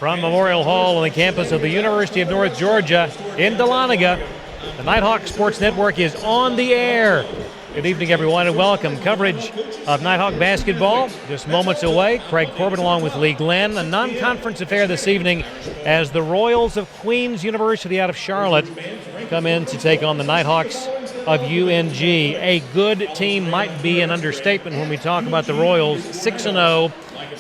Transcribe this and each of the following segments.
From Memorial Hall on the campus of the University of North Georgia in Dahlonega, the Nighthawk Sports Network is on the air. Good evening, everyone, and welcome. Coverage of Nighthawk basketball just moments away. Craig Corbin along with Lee Glenn. A non-conference affair this evening as the Royals of Queens University out of Charlotte come in to take on the Nighthawks of UNG. A good team might be an understatement when we talk about the Royals. 6-0.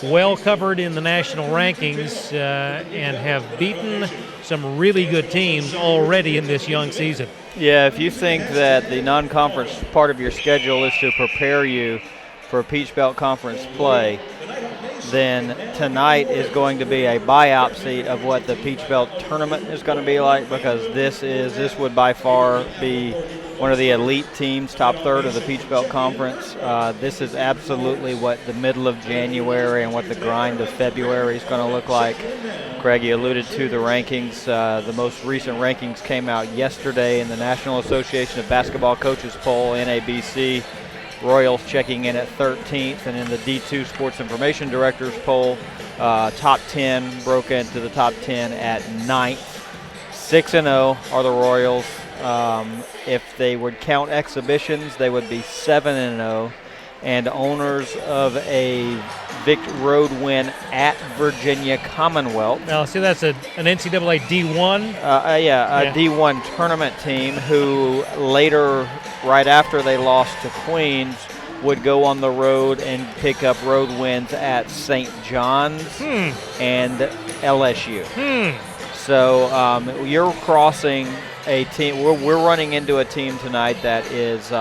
Well covered in the national rankings and have beaten some really good teams already in this young season. Yeah, if you think that the non-conference part of your schedule is to prepare you for Peach Belt Conference play, then tonight is going to be a biopsy of what the Peach Belt tournament is going to be like, because this would by far be one of the elite teams, top third of the Peach Belt Conference. This is absolutely what the middle of January and what the grind of February is going to look like. Craig, you alluded to the rankings. The most recent rankings came out yesterday in the National Association of Basketball Coaches poll, NABC. Royals checking in at 13th, and in the D2 Sports Information Directors poll, top 10 broke into the top 10 at 9th. 6-0 are the Royals. If they would count exhibitions, they would be 7-0, and owners of a road win at Virginia Commonwealth. Now, see, that's an NCAA D1? A D1 tournament team who later, right after they lost to Queens, would go on the road and pick up road wins at St. John's and LSU. So you're crossing a team. We're running into a team tonight that is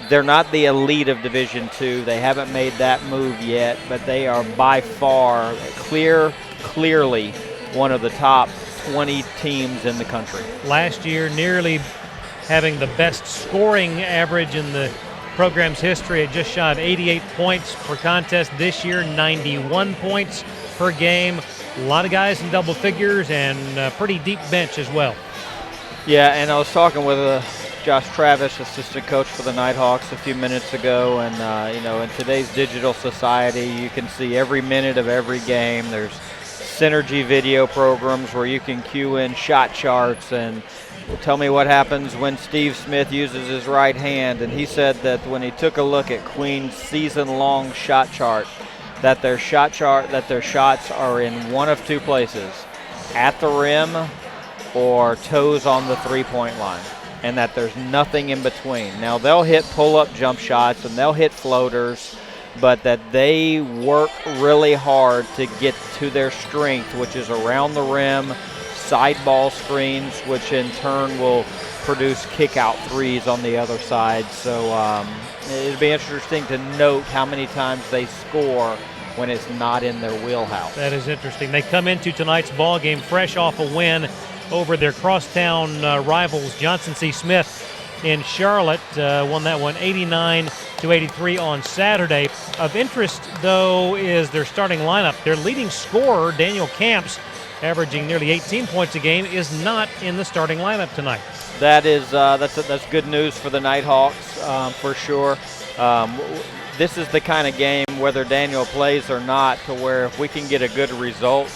they're not the elite of Division II. They haven't made that move yet, but they are by far clearly one of the top 20 teams in the country. Last year, nearly having the best scoring average in the program's history at just shy of 88 points per contest. This year, 91 points per game. A lot of guys in double figures and a pretty deep bench as well. Yeah, and I was talking with Josh Travis, assistant coach for the Nighthawks, a few minutes ago, and in today's digital society, you can see every minute of every game. There's synergy video programs where you can cue in shot charts and tell me what happens when Steve Smith uses his right hand. And he said that when he took a look at Queen's season-long shot chart, that their shots are in one of two places: at the rim or toes on the three-point line, and that there's nothing in between. Now, they'll hit pull-up jump shots and they'll hit floaters, but that they work really hard to get to their strength, which is around the rim, side ball screens, which in turn will produce kick-out threes on the other side. So it'd be interesting to note how many times they score when it's not in their wheelhouse. That is interesting. They come into tonight's ball game fresh off a win over their crosstown rivals, Johnson C. Smith in Charlotte. Won that one 89-83 on Saturday. Of interest, though, is their starting lineup. Their leading scorer, Daniel Camps, averaging nearly 18 points a game, is not in the starting lineup tonight. That is that's good news for the Nighthawks, for sure. This is the kind of game, whether Daniel plays or not, to where if we can get a good result,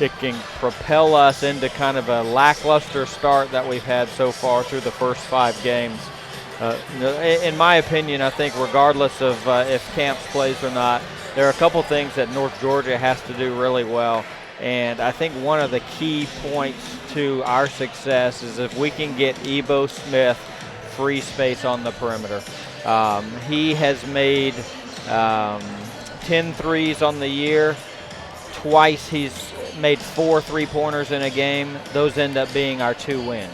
it can propel us into kind of a lackluster start that we've had so far through the first 5 games. In my opinion, I think regardless of if Camps plays or not, there are a couple things that North Georgia has to do really well. And I think one of the key points to our success is if we can get Ebo Smith free space on the perimeter. He has made 10 threes on the year. Twice he's made 4 3-pointers in a game. Those end up being our 2 wins.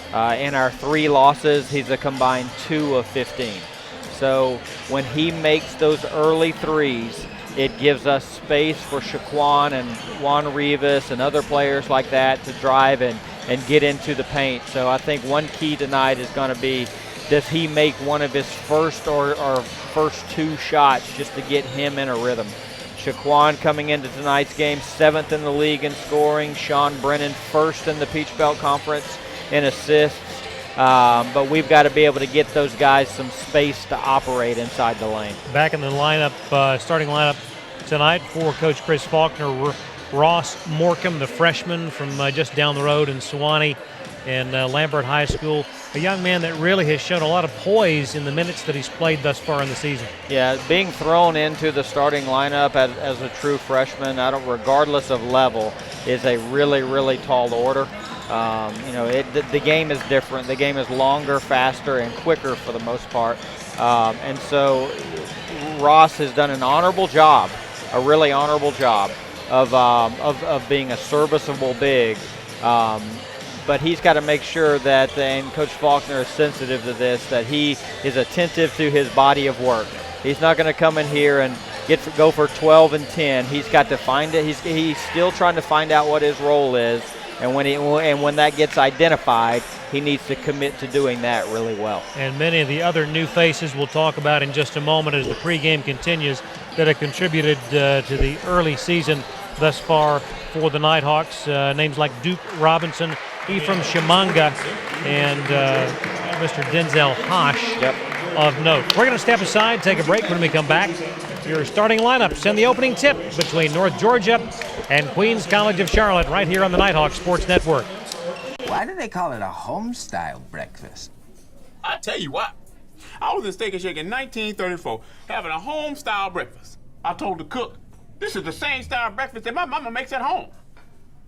In our 3 losses, he's a combined 2 of 15. So when he makes those early threes, it gives us space for Shaquan and Juan Rivas and other players like that to drive and get into the paint. So I think one key tonight is going to be, does he make one of his first or first 2 shots just to get him in a rhythm? Shaquan coming into tonight's game 7th in the league in scoring. Sean Brennan 1st in the Peach Belt Conference in assists. But we've got to be able to get those guys some space to operate inside the lane. Back in the lineup, starting lineup tonight for Coach Chris Faulkner, Ross Morcom, the freshman from just down the road in Sewanee and Lambert High School, a young man that really has shown a lot of poise in the minutes that he's played thus far in the season. Yeah, being thrown into the starting lineup as a true freshman, regardless of level, is a really, really tall order. The game is different. The game is longer, faster, and quicker for the most part. And so Ross has done an honorable job, a really honorable job of being a serviceable big. But he's got to make sure that, and Coach Faulkner is sensitive to this, that he is attentive to his body of work. He's not going to come in here and go for 12 and 10. He's got to find it. He's still trying to find out what his role is, and when that gets identified, he needs to commit to doing that really well. And many of the other new faces we'll talk about in just a moment as the pregame continues that have contributed to the early season thus far for the Nighthawks. Names like Duke Robinson, Ephraim Shimanga, and Mr. Denzel Hosh of note. We're going to step aside, take a break. When we come back, your starting lineups and the opening tip between North Georgia and Queens College of Charlotte right here on the Nighthawk Sports Network. Why do they call it a home-style breakfast? I tell you what, I was in Steak and Shake in 1934 having a home-style breakfast. I told the cook, this is the same style breakfast that my mama makes at home.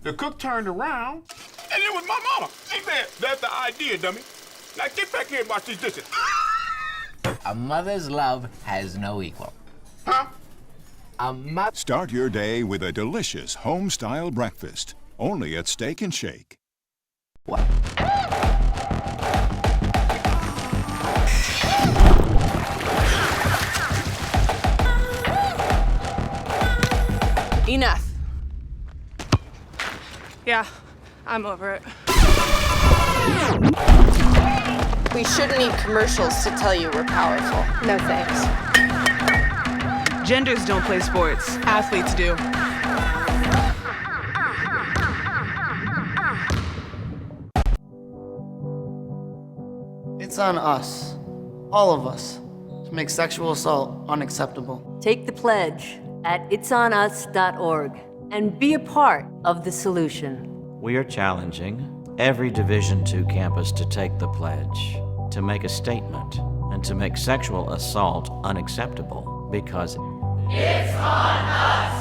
The cook turned around, and it was my mama. She said, that's the idea, dummy. Now get back here and wash these dishes. A mother's love has no equal. Huh? Start your day with a delicious home-style breakfast, only at Steak and Shake. What? Enough. Yeah, I'm over it. We shouldn't need commercials to tell you we're powerful. No thanks. Genders don't play sports. Athletes do. It's on us, all of us, to make sexual assault unacceptable. Take the pledge at itsonus.org and be a part of the solution. We are challenging every Division II campus to take the pledge, to make a statement, and to make sexual assault unacceptable, because it's on us!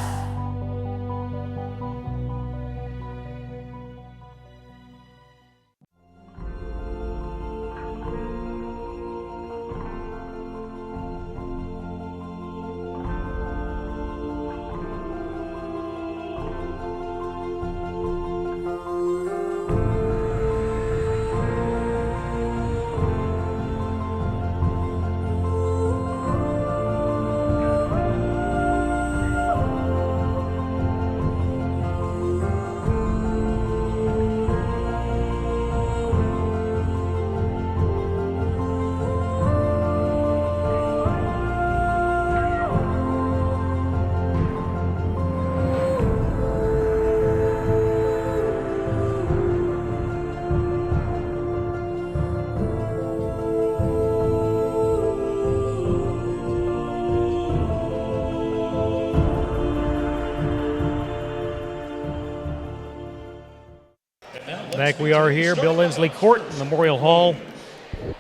Back we are here, Bill Lindsley Court, Memorial Hall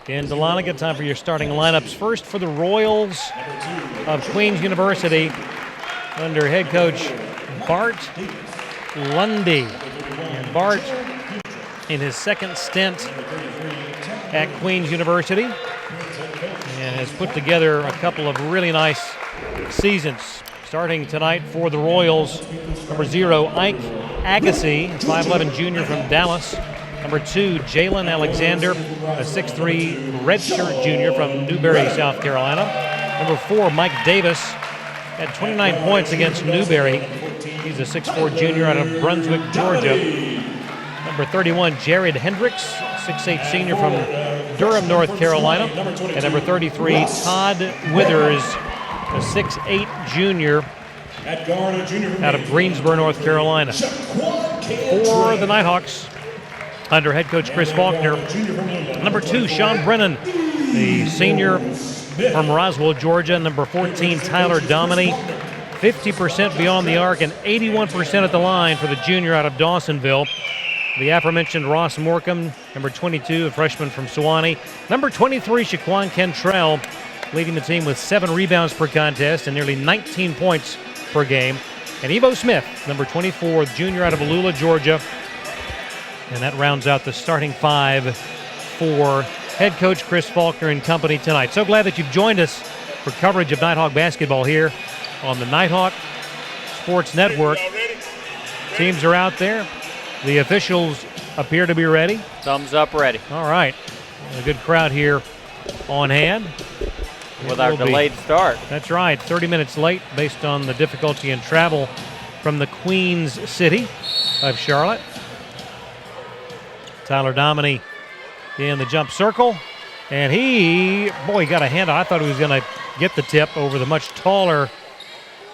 in Dahlonega. Time for your starting lineups. First for the Royals of Queens University under head coach Bart Lundy. And Bart, in his second stint at Queens University, and has put together a couple of really nice seasons. Starting tonight for the Royals, number 0, Ike Agassi, 5'11 junior from Dallas. Number 2, Jalen Alexander, a 6'3 redshirt junior from Newberry, South Carolina. Number 4, Mike Davis, had 29 points against Newberry. He's a 6'4 junior out of Brunswick, Georgia. Number 31, Jared Hendricks, 6'8 senior from Durham, North Carolina. And number 33, Todd Withers, a 6'8 junior out of Greensboro, North Carolina. For the Nighthawks, under head coach Chris Faulkner, number 2, Sean Brennan, the senior from Roswell, Georgia. Number 14, Tyler Dominy, 50% beyond the arc and 81% at the line for the junior out of Dawsonville. The aforementioned Ross Morcom, number 22, a freshman from Sewanee. Number 23, Shaquan Kentrell, leading the team with 7 rebounds per contest and nearly 19 points per game. And Ebo Smith, number 24, junior out of Alula, Georgia. And that rounds out the starting 5 for head coach Chris Faulkner and company tonight. So glad that you've joined us for coverage of Nighthawk basketball here on the Nighthawk Sports Network. Teams are out there. The officials appear to be ready. Thumbs up ready. All right. A good crowd here on hand. With our delayed start. That's right. 30 minutes late based on the difficulty in travel from the Queens City of Charlotte. Tyler Dominy in the jump circle. And he got a handout. I thought he was going to get the tip over the much taller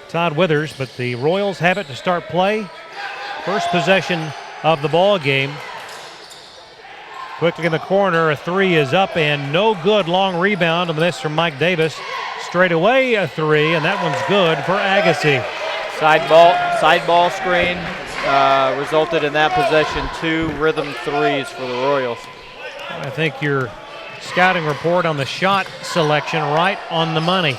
Todd Withers, but the Royals have it to start play. First possession of the ball game. Quickly in the corner, a 3 is up and no good. Long rebound, and this from Mike Davis. Straight away a 3, and that one's good for Agassi. Side ball screen resulted in that possession. 2 rhythm 3s for the Royals. I think your scouting report on the shot selection right on the money.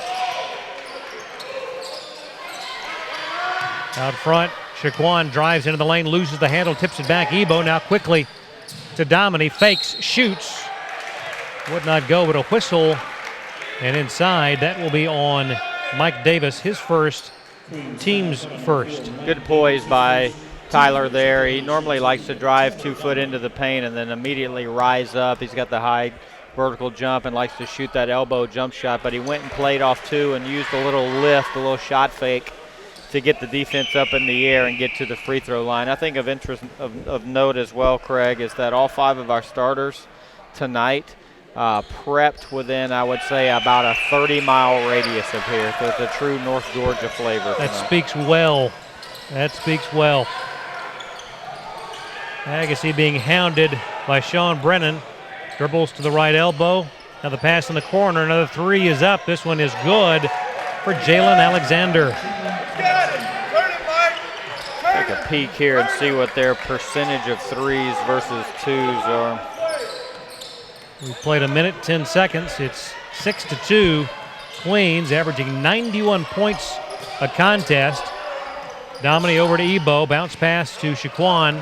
Out front, Shaquan drives into the lane, loses the handle, tips it back. Ebo now quickly to Dominy, fakes, shoots. Would not go, but a whistle. And inside, that will be on Mike Davis, his first, team's first. Good poise by Tyler there. He normally likes to drive 2 foot into the paint and then immediately rise up. He's got the high vertical jump and likes to shoot that elbow jump shot, but he went and played off 2 and used a little lift, a little shot fake to get the defense up in the air and get to the free throw line. I think of interest of note as well, Craig, is that all 5 of our starters tonight prepped within, I would say, about a 30-mile radius of here. So it's a true North Georgia flavor. That speaks well. That speaks well. Agassi being hounded by Sean Brennan. Dribbles to the right elbow. Now the pass in the corner. Another 3 is up. This one is good for Jalen Alexander. Take a peek here and see what their percentage of 3s versus 2s are. We played 1 minute, 10 seconds. It's 6-2. Queens averaging 91 points a contest. Dominy over to Ebo. Bounce pass to Shaquan.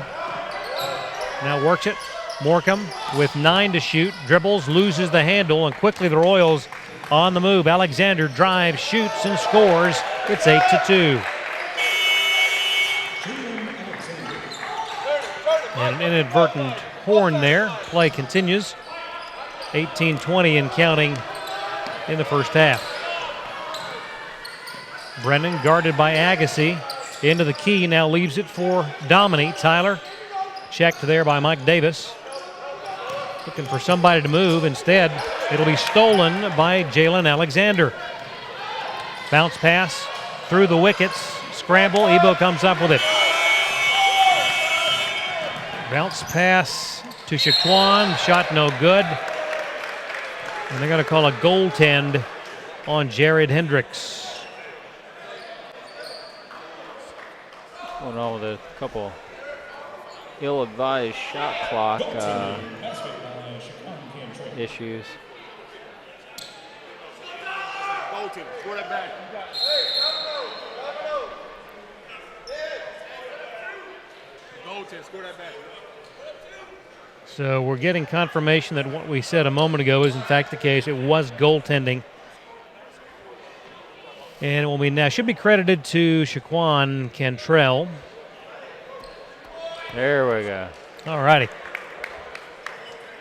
Now works it. Morcom with 9 to shoot. Dribbles, loses the handle, and quickly the Royals on the move. Alexander drives, shoots, and scores. It's 8-2. And an inadvertent horn there. Play continues. 18-20 and counting in the first half. Brennan guarded by Agassi. Into the key, now leaves it for Dominy. Tyler checked there by Mike Davis. Looking for somebody to move. Instead, it'll be stolen by Jalen Alexander. Bounce pass through the wickets. Scramble, Ebo comes up with it. Bounce pass to Shaquan, shot no good. And they're going to call a goaltend on Jared Hendricks. Going on with a couple ill-advised shot clock issues. So we're getting confirmation that what we said a moment ago is in fact the case. It was goaltending. And it will be now, should be credited to Shaquan Kentrell. There we go. All righty.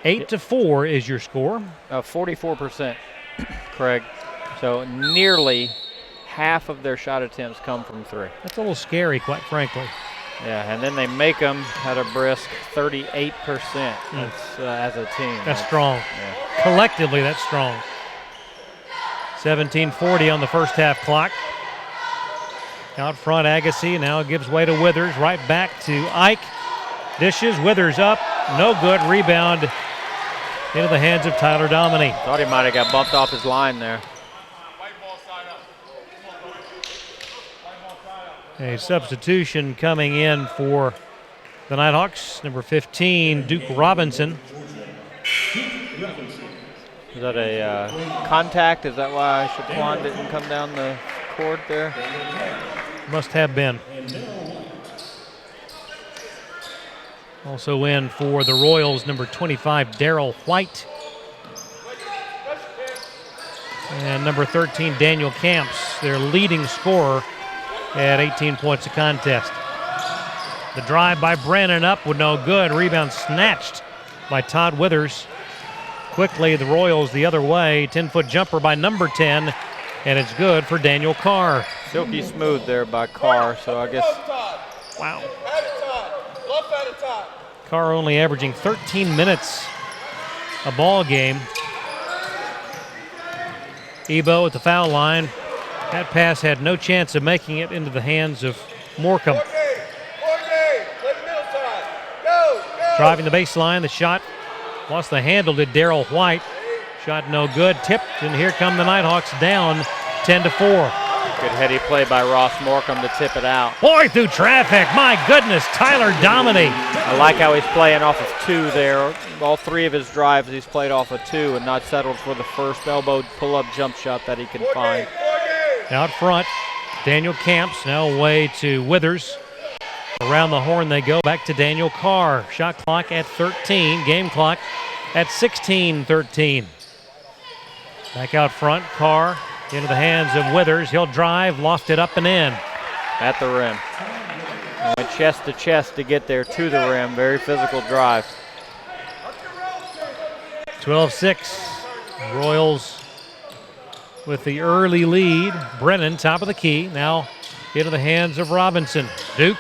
8-4 is your score. 44%, Craig. So nearly half of their shot attempts come from 3. That's a little scary, quite frankly. Yeah, and then they make them at a brisk 38%. That's as a team. That's strong. Yeah. Collectively, that's strong. 17:40 on the first half clock. Out front, Agassi now gives way to Withers. Right back to Ike. Dishes, Withers up. No good. Rebound into the hands of Tyler Dominy. Thought he might have got bumped off his line there. A substitution coming in for the Nighthawks, number 15, Duke Robinson. Is that a contact? Is that why Chapuan didn't come down the court there? Must have been. Also in for the Royals, number 25, Daryl White. And number 13, Daniel Camps, their leading scorer at 18 points a contest. The drive by Brennan up with no good. Rebound snatched by Todd Withers. Quickly, the Royals the other way. 10-foot jumper by number 10, and it's good for Daniel Carr. Silky smooth there by Carr, so I guess. Wow. Carr only averaging 13 minutes a ball game. Ebo at the foul line. That pass had no chance of making it into the hands of Morecambe. Driving the baseline, the shot lost the handle to Daryl White. Shot no good, tipped, and here come the Nighthawks down 10-4. Good heady play by Ross Morecambe to tip it out. Boy, through traffic, my goodness, Tyler Dominy. I like how he's playing off of two there. All three of his drives he's played off of two and not settled for the first elbow pull-up jump shot that he can find. Out front, Daniel Camps now away to Withers. Around the horn they go, back to Daniel Carr. Shot clock at 13, game clock at 16:13. Back out front, Carr into the hands of Withers. He'll drive, loft it up and in. At the rim. Went chest to chest to get there to the rim. Very physical drive. 12-6. Royals with the early lead. Brennan, top of the key. Now into the hands of Robinson. Duke,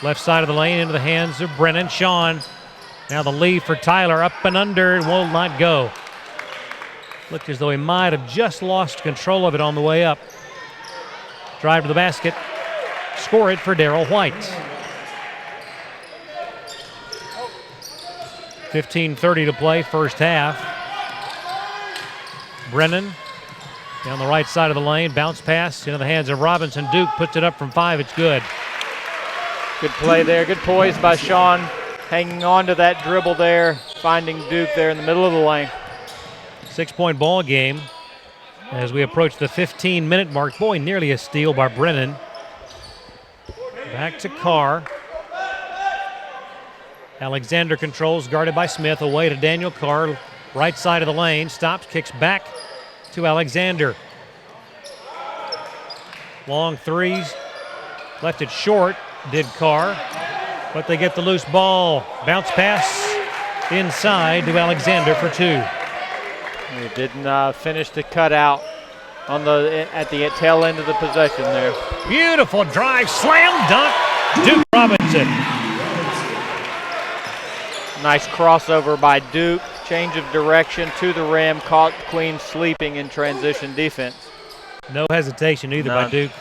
left side of the lane, into the hands of Brennan. Sean, now the lead for Tyler. Up and under, will not go. Looked as though he might have just lost control of it on the way up. Drive to the basket. Score it for Daryl White. 15:30 to play, first half. Brennan down the right side of the lane. Bounce pass into the hands of Robinson. Duke puts it up from 5. It's good. Good play there. Good poise by Sean. Hanging on to that dribble there. Finding Duke there in the middle of the lane. 6-point ball game as we approach the 15-minute mark. Boy, nearly a steal by Brennan. Back to Carr. Alexander controls, guarded by Smith. Away to Daniel Carr. Right side of the lane. Stops, kicks back to Alexander. Long threes. Left it short, did Carr. But they get the loose ball. Bounce pass inside to Alexander for 2. He didn't finish the cutout on at the tail end of the possession there. Beautiful drive, slam dunk, Duke Robinson. Nice crossover by Duke. Change of direction to the rim. Caught Queen sleeping in transition defense. No hesitation either by Duke.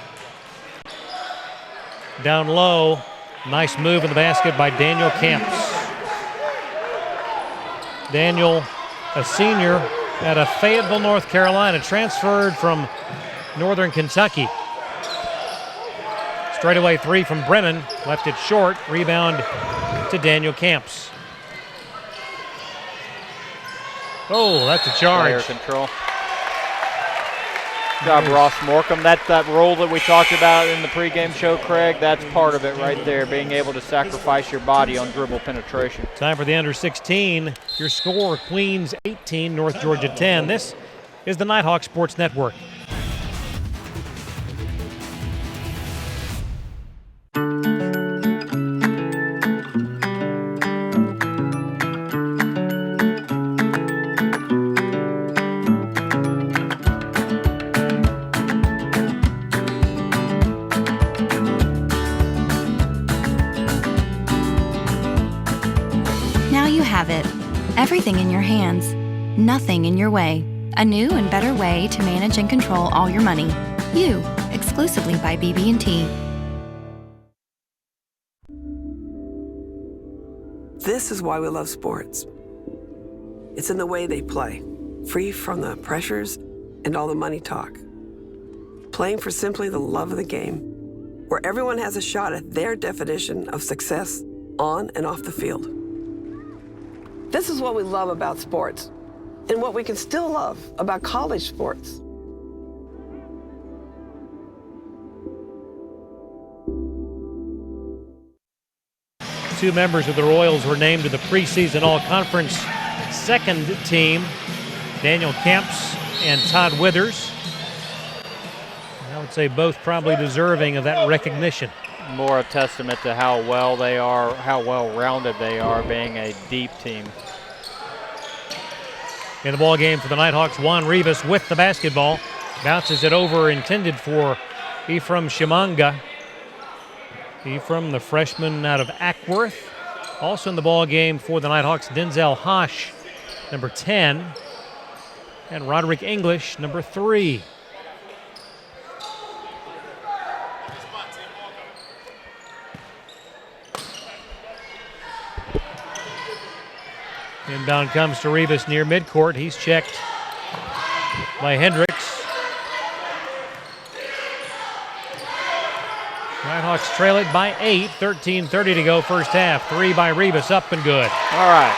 Down low, nice move in the basket by Daniel Camps. Daniel, a senior out of Fayetteville, North Carolina, transferred from Northern Kentucky. Straightaway 3 from Brennan, left it short. Rebound to Daniel Camps. Oh, that's a charge. Player control. Good job, Ross Morecambe. That's that role that we talked about in the pregame show, Craig. That's part of it right there, being able to sacrifice your body on dribble penetration. Time for the under 16. Your score, Queens 18, North Georgia 10. This is the Nighthawk Sports Network. Have it. Everything in your hands, nothing in your way. A new and better way to manage and control all your money. You, exclusively by BB&T. This is why we love sports. It's in the way they play, free from the pressures and all the money talk. Playing for simply the love of the game. where everyone has a shot at their definition of success on and off the field. This is what we love about sports and what we can still love about college sports. Two members of the Royals were named to the preseason all-conference second team, Daniel Camps and Todd Withers. I would say both probably deserving of that recognition. More a testament to how well they are, how well-rounded they are, being a deep team. In the ball game for the Nighthawks, Juan Rivas with the basketball. Bounces it over, intended for Ephraim Shimanga. Ephraim, the freshman out of Ackworth. Also in the ball game for the Nighthawks, Denzel Hosh, number 10. And Roderick English, number 3. Inbound comes to Rivas near midcourt. He's checked by Hendricks. Nighthawks trail it by 8, 13:30 to go first half. 3 by Rivas, up and good. All right,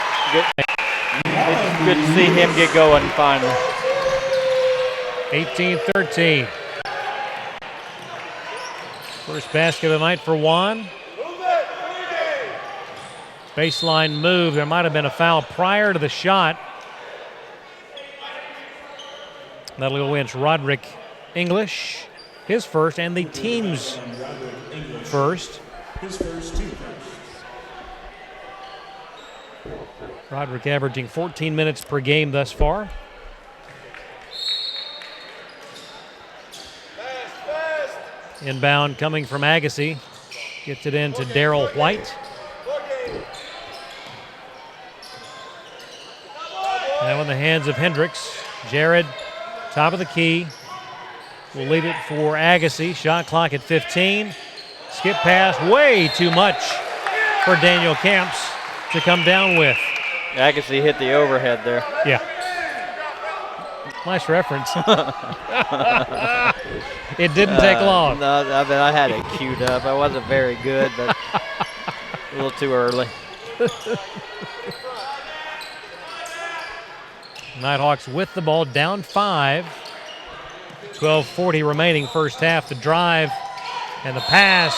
good to see him get going finally. 18-13. First basket of the night for Juan. Baseline move. There might have been a foul prior to the shot. That'll go against Roderick English. His first and the team's first. Roderick averaging 14 minutes per game thus far. Inbound coming from Agassi. Gets it into Darrell White. Now in the hands of Hendricks. Jared, top of the key. Will leave it for Agassi. Shot clock at 15. Skip pass, way too much for Daniel Camps to come down with. Agassi hit the overhead there. Yeah. Nice reference. It didn't take long. No, I mean, I had it queued up. I wasn't very good, but a little too early. Nighthawks with the ball, down 5. 12:40 remaining first half. The drive and the pass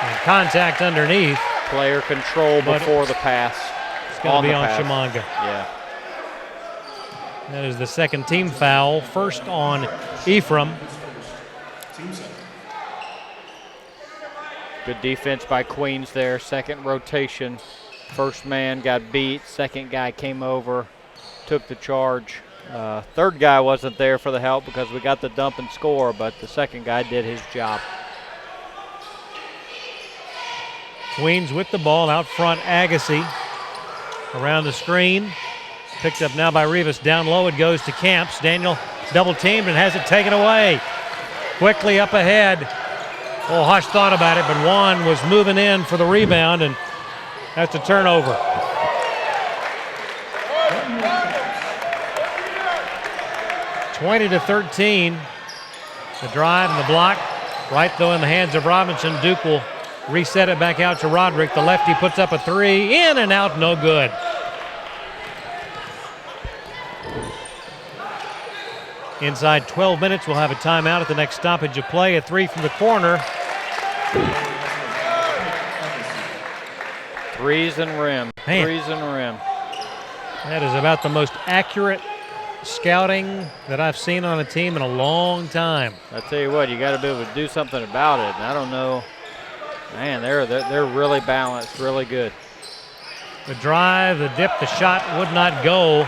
and contact underneath. Player control before the pass. It's going to be on Shimanga. Yeah. That is the second team foul. First on Ephraim. Good defense by Queens there. Second rotation. First man got beat. Second guy came over, took the charge. Third guy wasn't there for the help because we got the dump and score, but the second guy did his job. Queens with the ball out front. Agassi around the screen. Picked up now by Rivas. Down low it goes to Camps. Daniel double teamed and has it taken away. Quickly up ahead. Oh, Hush thought about it, but Juan was moving in for the rebound, and that's a turnover. (20-13). The drive and the block. Right, though, in the hands of Robinson. Duke will reset it back out to Roderick. The lefty puts up a 3. In and out, no good. Inside 12 minutes, we'll have a timeout at the next stoppage of play. A 3 from the corner. Threes and rim. Man. Threes and rim. That is about the most accurate scouting that I've seen on a team in a long time. I tell you what, you got to be able to do something about it. And I don't know. Man, they're really balanced, really good. The drive, the dip, the shot would not go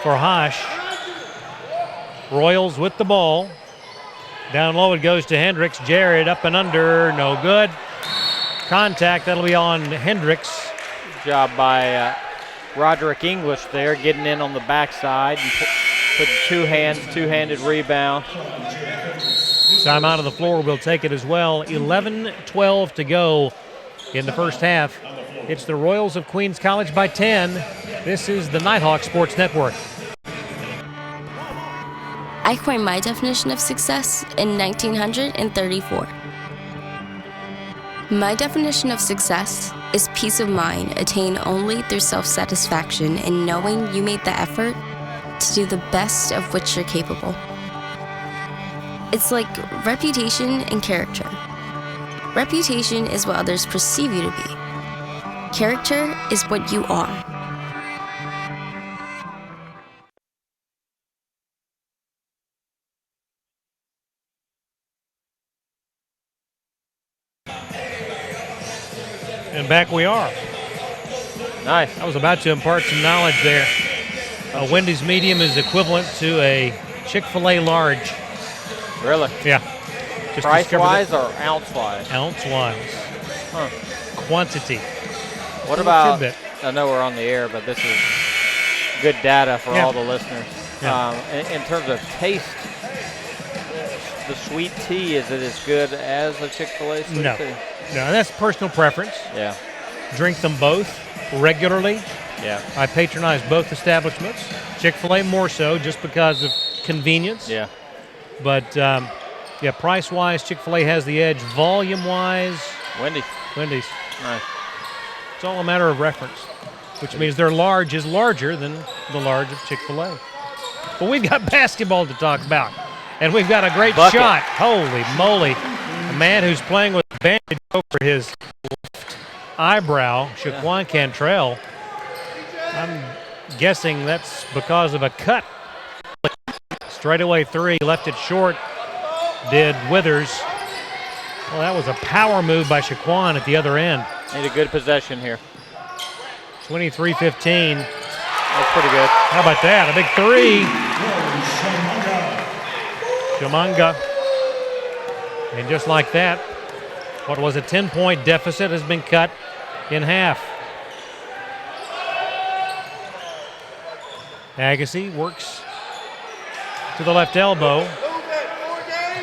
for Hosh. Royals with the ball. Down low it goes to Hendricks. Jared up and under, no good. Contact, that'll be on Hendricks. Good job by Roderick English there, getting in on the backside and put two-handed rebound. Time out of the floor, we'll take it as well. 11-12 to go in the first half. It's the Royals of Queens College by 10. This is the Nighthawk Sports Network. I coined my definition of success in 1934. My definition of success is peace of mind attained only through self-satisfaction in knowing you made the effort to do the best of which you're capable. It's like reputation and character. Reputation is what others perceive you to be. Character is what you are. And back we are. Nice. I was about to impart some knowledge there. A Wendy's medium is equivalent to a Chick-fil-A large. Really? Yeah. Just price-wise or ounce-wise? Ounce-wise. Huh. Quantity. What about, I know we're on the air, but this is good data for all the listeners. Yeah. In terms of taste, the sweet tea, is it as good as a Chick-fil-A sweet tea? No, that's personal preference. Yeah. Drink them both regularly. Yeah. I patronize both establishments. Chick-fil-A more so just because of convenience. Yeah. But, price-wise, Chick-fil-A has the edge. Volume-wise, Wendy's. Nice. It's all a matter of reference, which means their large is larger than the large of Chick-fil-A. But we've got basketball to talk about, and we've got a great shot. Holy moly. A man who's playing with a bandage over his left eyebrow, Shaquan Cantrell. I'm guessing that's because of a cut. Straightaway three, left it short, did Withers. Well, that was a power move by Shaquan at the other end. Need a good possession here. 23-15. That's pretty good. How about that? A big three. Shamanga. And just like that, what was a 10-point deficit has been cut in half. Agassi works to the left elbow.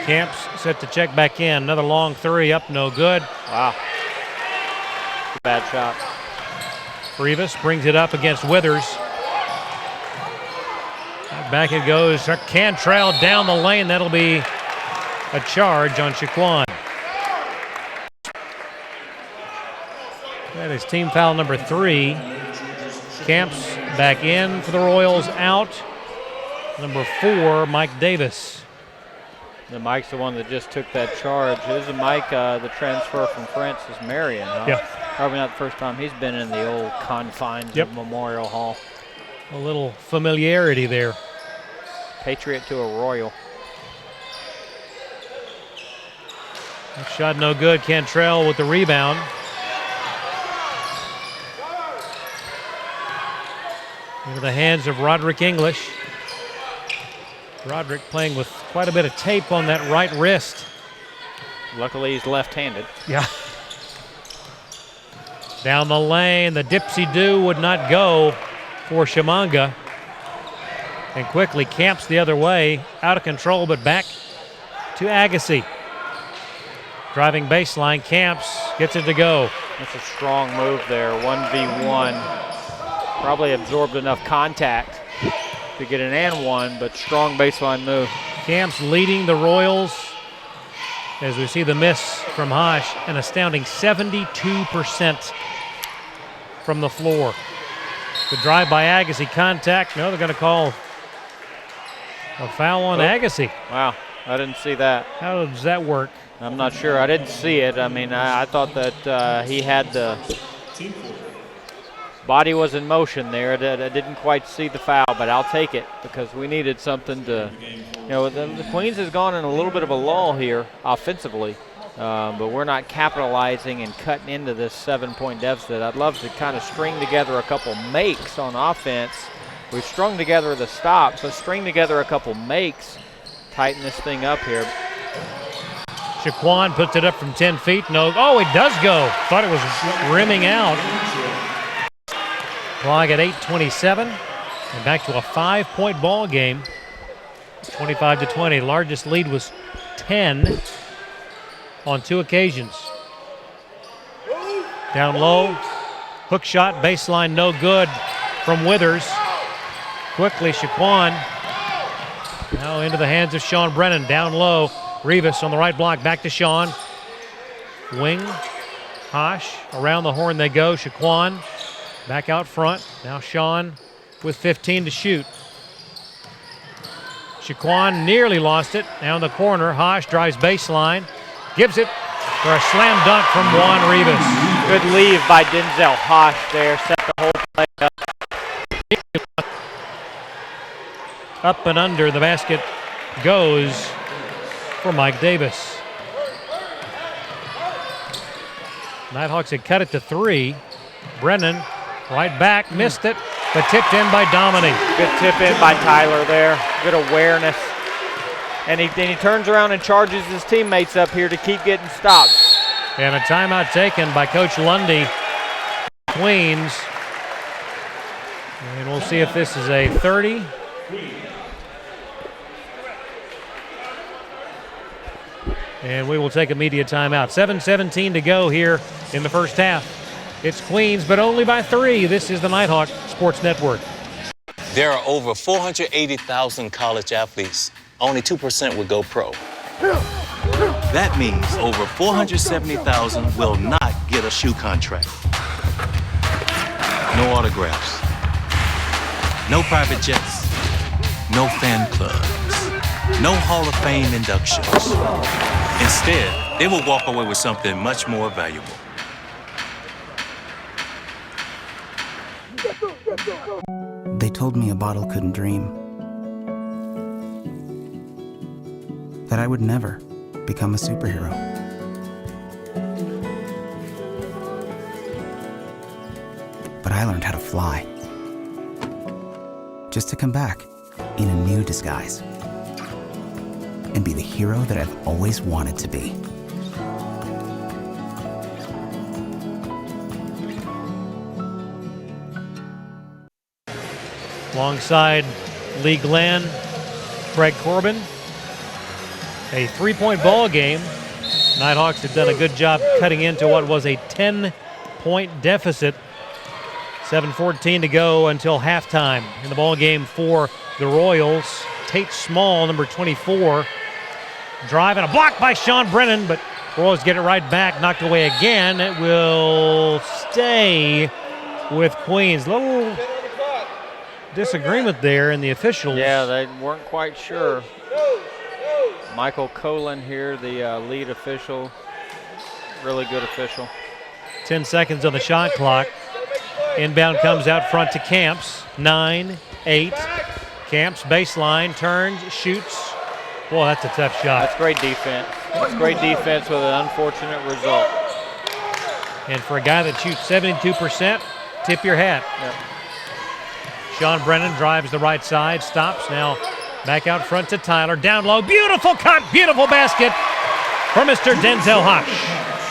Camps set to check back in. Another long three up, no good. Wow. Bad shot. Rivas brings it up against Withers. Back it goes. Cantrell down the lane. That'll be a charge on Shaquan. That is team foul number 3. Camps back in for the Royals, out. Number 4, Mike Davis. And Mike's the one that just took that charge. Isn't Mike the transfer from Francis Marion? Huh? Yeah. Probably not the first time he's been in the old confines of Memorial Hall. A little familiarity there. Patriot to a Royal. Shot no good. Cantrell with the rebound. Into the hands of Roderick English. Roderick playing with quite a bit of tape on that right wrist. Luckily he's left-handed. Yeah. Down the lane, the dipsy-do would not go for Shamanga. And quickly Camps the other way, out of control, but back to Agassi. Driving baseline, Camps gets it to go. That's a strong move there, 1v1. Probably absorbed enough contact to get an and one, but strong baseline move. Camps leading the Royals as we see the miss from Hosh, an astounding 72% from the floor. The drive by Agassi, contact. No, they're going to call a foul on Agassi. Wow, I didn't see that. How does that work? I'm not sure. I didn't see it. I mean, I thought that he had the body was in motion there. I didn't quite see the foul, but I'll take it because we needed something to, you know, the Queens has gone in a little bit of a lull here offensively, but we're not capitalizing and cutting into this 7-point deficit. I'd love to kind of string together a couple makes on offense. We've strung together the stops. Let's string together a couple makes, tighten this thing up here. Shaquan puts it up from 10 feet. No, oh, it does go. Thought it was rimming out. Clock at 8:27, and back to a 5-point ball game. 25-20. Largest lead was 10 on 2 occasions. Down low, hook shot, baseline, no good from Withers. Quickly, Shaquan Now into the hands of Sean Brennan. Down low. Rivas on the right block. Back to Sean. Wing. Hosh. Around the horn they go. Shaquan back out front. Now Sean with 15 to shoot. Shaquan nearly lost it. Now in the corner. Hosh drives baseline. Gives it for a slam dunk from Juan Rivas. Good leave by Denzel Hosh there. Set the whole play up. Up and under the basket goes for Mike Davis. Nighthawks had cut it to 3. Brennan right back, missed it, but tipped in by Dominic. Good tip in by Tyler there. Good awareness. And he turns around and charges his teammates up here to keep getting stops. And a timeout taken by Coach Lundy. Queens. And we'll see if this is a 30. And we will take a media timeout. 7:17 to go here in the first half. It's Queens, but only by 3. This is the Nighthawk Sports Network. There are over 480,000 college athletes. Only 2% would go pro. That means over 470,000 will not get a shoe contract. No autographs. No private jets. No fan clubs. No Hall of Fame inductions. Instead, they will walk away with something much more valuable. They told me a bottle couldn't dream. That I would never become a superhero. But I learned how to fly. Just to come back in a new disguise. And be the hero that I've always wanted to be. Alongside Lee Glenn, Craig Corbin. A 3-point ball game. Nighthawks have done a good job cutting into what was a 10-point deficit. 7:14 to go until halftime in the ball game for the Royals. Tate Small, number 24, driving a block by Sean Brennan, but Royals get it right back, knocked away again. It will stay with Queens. Little disagreement there in the officials. Yeah, they weren't quite sure. Michael Colin here, the lead official. Really good official. 10 seconds on the shot clock. Inbound comes out front to Camps. 9-8. Camps baseline, turns, shoots. Boy, that's a tough shot. That's great defense. That's great defense with an unfortunate result. And for a guy that shoots 72%, tip your hat. Yep. Sean Brennan drives the right side, stops now. Back out front to Tyler, down low, beautiful cut, beautiful basket for Mr. Denzel Hosh.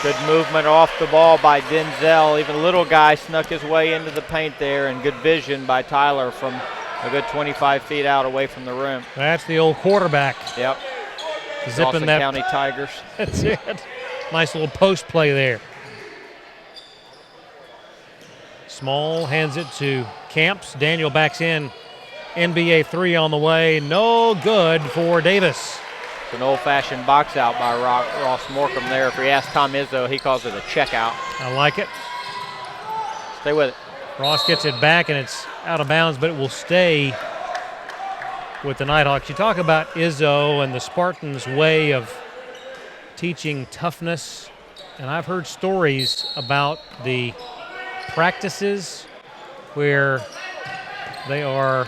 Good movement off the ball by Denzel. Even the little guy snuck his way into the paint there, and good vision by Tyler from a good 25 feet out away from the rim. That's the old quarterback. Yep. Zipping Dawson that. County Tigers. That's it. Nice little post play there. Small hands it to Camps. Daniel backs in. NBA 3 on the way. No good for Davis. It's an old-fashioned box out by Ross Morcom there. If we ask Tom Izzo, he calls it a checkout. I like it. Stay with it. Ross gets it back, and it's out of bounds, but it will stay with the Nighthawks. You talk about Izzo and the Spartans' way of teaching toughness, and I've heard stories about the practices where they are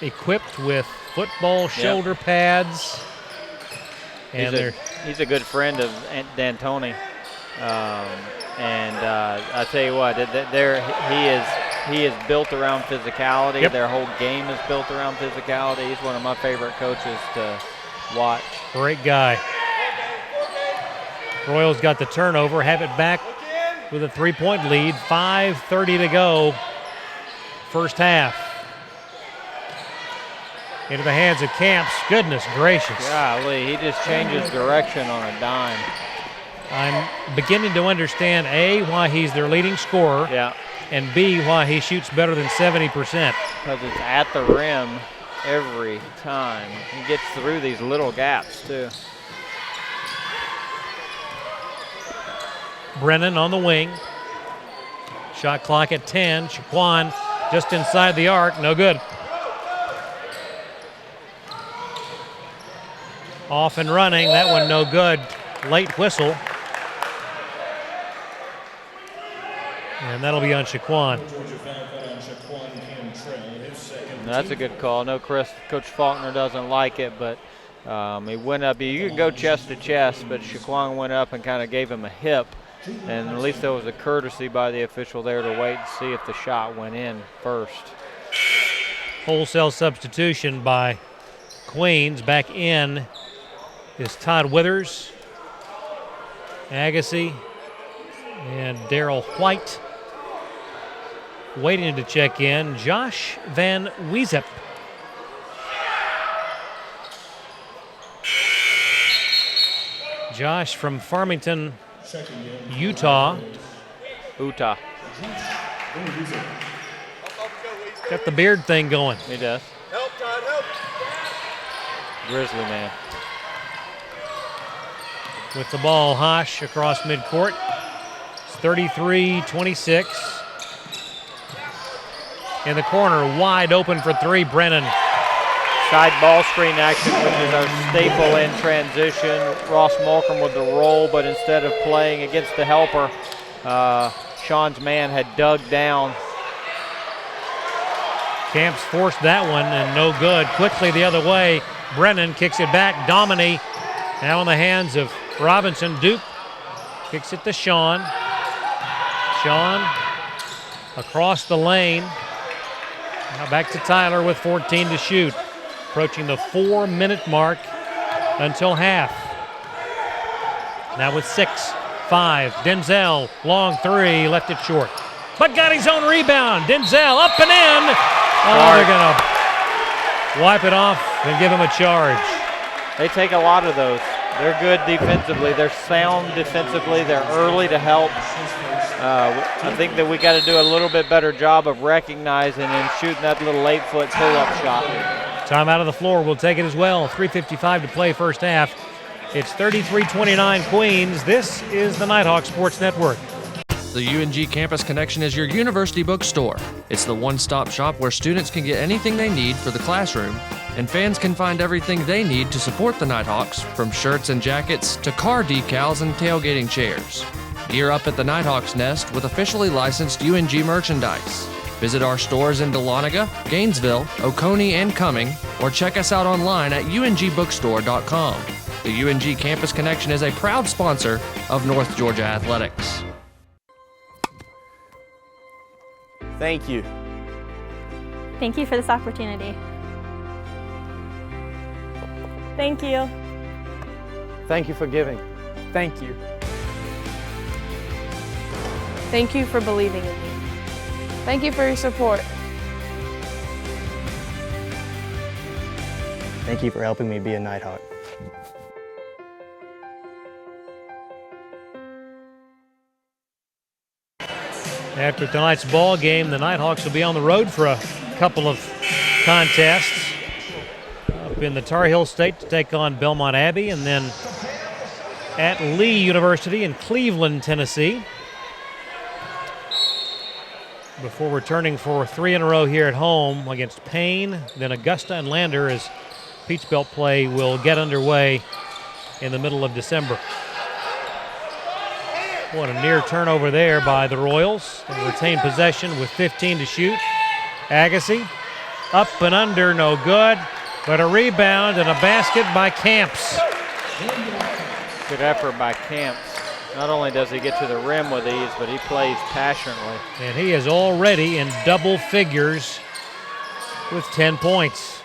equipped with football shoulder pads. And he's a good friend of D'Antoni. I tell you what, he is built around physicality. Yep. Their whole game is built around physicality. He's one of my favorite coaches to watch. Great guy. Royals got the turnover, have it back with a 3-point lead. 5:30 to go, first half. Into the hands of Camps. Goodness gracious. Golly, he just changes direction on a dime. I'm beginning to understand, A, why he's their leading scorer, yeah, and B, why he shoots better than 70%. Because it's at the rim, every time. He gets through these little gaps, too. Brennan on the wing. Shot clock at 10. Shaquan just inside the arc. No good. Off and running. That one no good. Late whistle. And that'll be on Shaquan. That's a good call. No, Coach Faulkner doesn't like it, but he went up. You can go chest to chest, but Shaquan went up and kind of gave him a hip. And at least there was a courtesy by the official there to wait and see if the shot went in first. Wholesale substitution by Queens. Back in is Todd Withers, Agassi, and Daryl White. Waiting to check in, Josh Van Wiesep. Josh from Farmington, Utah. Utah. Got the beard thing going. He does. Grizzly man. With the ball, Hosh across midcourt. It's 33-26. In the corner, wide open for three, Brennan. Side ball screen action, which is our staple in transition. Ross Malcolm with the roll, but instead of playing against the helper, Sean's man had dug down. Camps forced that one and no good. Quickly the other way. Brennan kicks it back. Dominy now in the hands of Robinson. Duke kicks it to Sean. Sean across the lane. Now back to Tyler with 14 to shoot. Approaching the 4-minute mark until half. Now with 6-5. Denzel, long three, left it short. But got his own rebound. Denzel up and in. Oh, they're going to wipe it off and give him a charge. They take a lot of those. They're good defensively. They're sound defensively. They're early to help. I think that we got to do a little bit better job of recognizing and shooting that little 8-foot pull-up shot. Time out of the floor. We'll take it as well. 3:55 to play first half. It's 33-29 Queens. This is the Nighthawk Sports Network. The UNG Campus Connection is your university bookstore. It's the one-stop shop where students can get anything they need for the classroom, and fans can find everything they need to support the Nighthawks, from shirts and jackets to car decals and tailgating chairs. Gear up at the Nighthawks Nest with officially licensed UNG merchandise. Visit our stores in Dahlonega, Gainesville, Oconee, and Cumming, or check us out online at ungbookstore.com. The UNG Campus Connection is a proud sponsor of North Georgia Athletics. Thank you. Thank you for this opportunity. Thank you. Thank you for giving. Thank you. Thank you for believing in me. Thank you for your support. Thank you for helping me be a Nighthawk. After tonight's ball game, the Nighthawks will be on the road for a couple of contests. Up in the Tar Heel State to take on Belmont Abbey, and then at Lee University in Cleveland, Tennessee, before returning for 3 in a row here at home against Payne, then Augusta and Lander, as Peach Belt play will get underway in the middle of December. What a near turnover there by the Royals. They retain possession with 15 to shoot. Agassi up and under, no good, but a rebound and a basket by Camps. Good effort by Camps. Not only does he get to the rim with ease, but he plays passionately. And he is already in double figures with 10 points.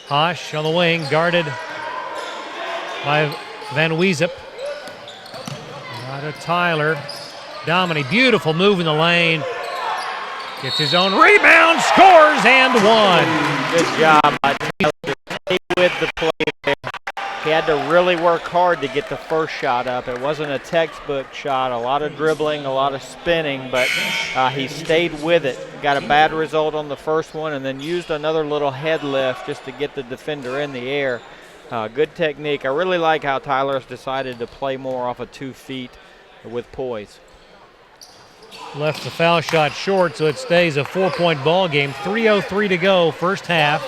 Hosh on the wing, guarded by Van Wiesep. Out of Tyler. Dominy, beautiful move in the lane. Gets his own rebound, scores, and one. Good job by Tyler to stay with the play there. He had to really work hard to get the first shot up. It wasn't a textbook shot, a lot of dribbling, a lot of spinning, but he stayed with it. Got a bad result on the first one and then used another little head lift just to get the defender in the air. Good technique. I really like how Tyler's decided to play more off of 2 feet with poise. Left the foul shot short, so it stays a 4-point ball game. 3:03 to go, first half.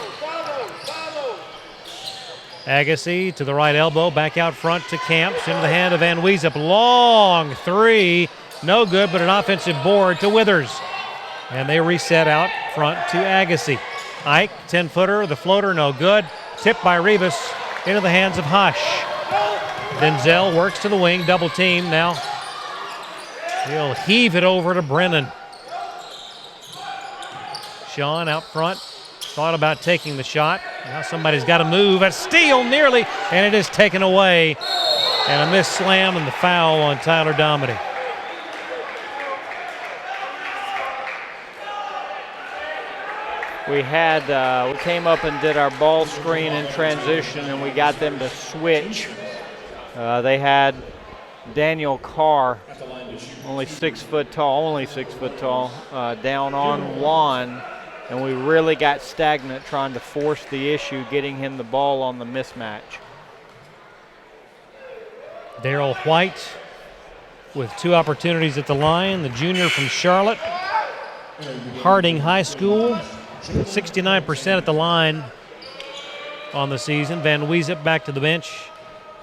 Agassi to the right elbow, back out front to Camps, into the hand of Van Weesup. Long three, no good, but an offensive board to Withers. And they reset out front to Agassi. Ike, 10-footer, the floater, no good. Tipped by Rivas into the hands of Hush. Denzel works to the wing, double team now. He'll heave it over to Brennan. Sean out front. Thought about taking the shot. Now somebody's got to move. A steal nearly, and it is taken away. And a missed slam and the foul on Tyler Dominy. We came up and did our ball screen in transition, and we got them to switch. They had Daniel Carr, only 6 foot tall, down on one. And we really got stagnant trying to force the issue, getting him the ball on the mismatch. Darrell White with 2 opportunities at the line, the junior from Charlotte. Harding High School, 69% at the line on the season. Van Weesup back to the bench.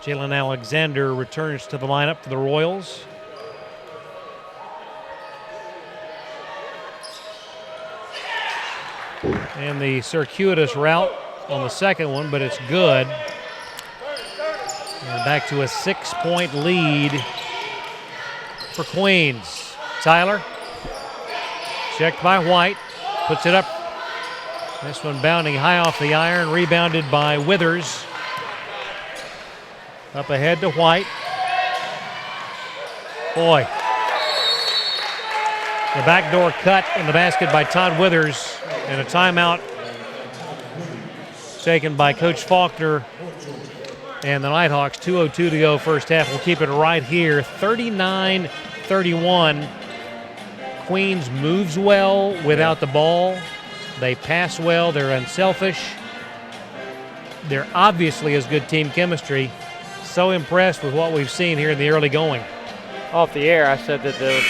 Jalen Alexander returns to the lineup for the Royals. And the circuitous route on the second one, but it's good. And back to a 6-point lead for Queens. Tyler, checked by White, puts it up. This one bounding high off the iron, rebounded by Withers. Up ahead to White. Boy. The backdoor cut in the basket by Todd Withers. And a timeout taken by Coach Faulkner and the Nighthawks. 2:02 to go first half. We'll keep it right here. 39-31. Queens moves well without the ball. They pass well. They're unselfish. There obviously is good team chemistry. So impressed with what we've seen here in the early going. Off the air, I said that that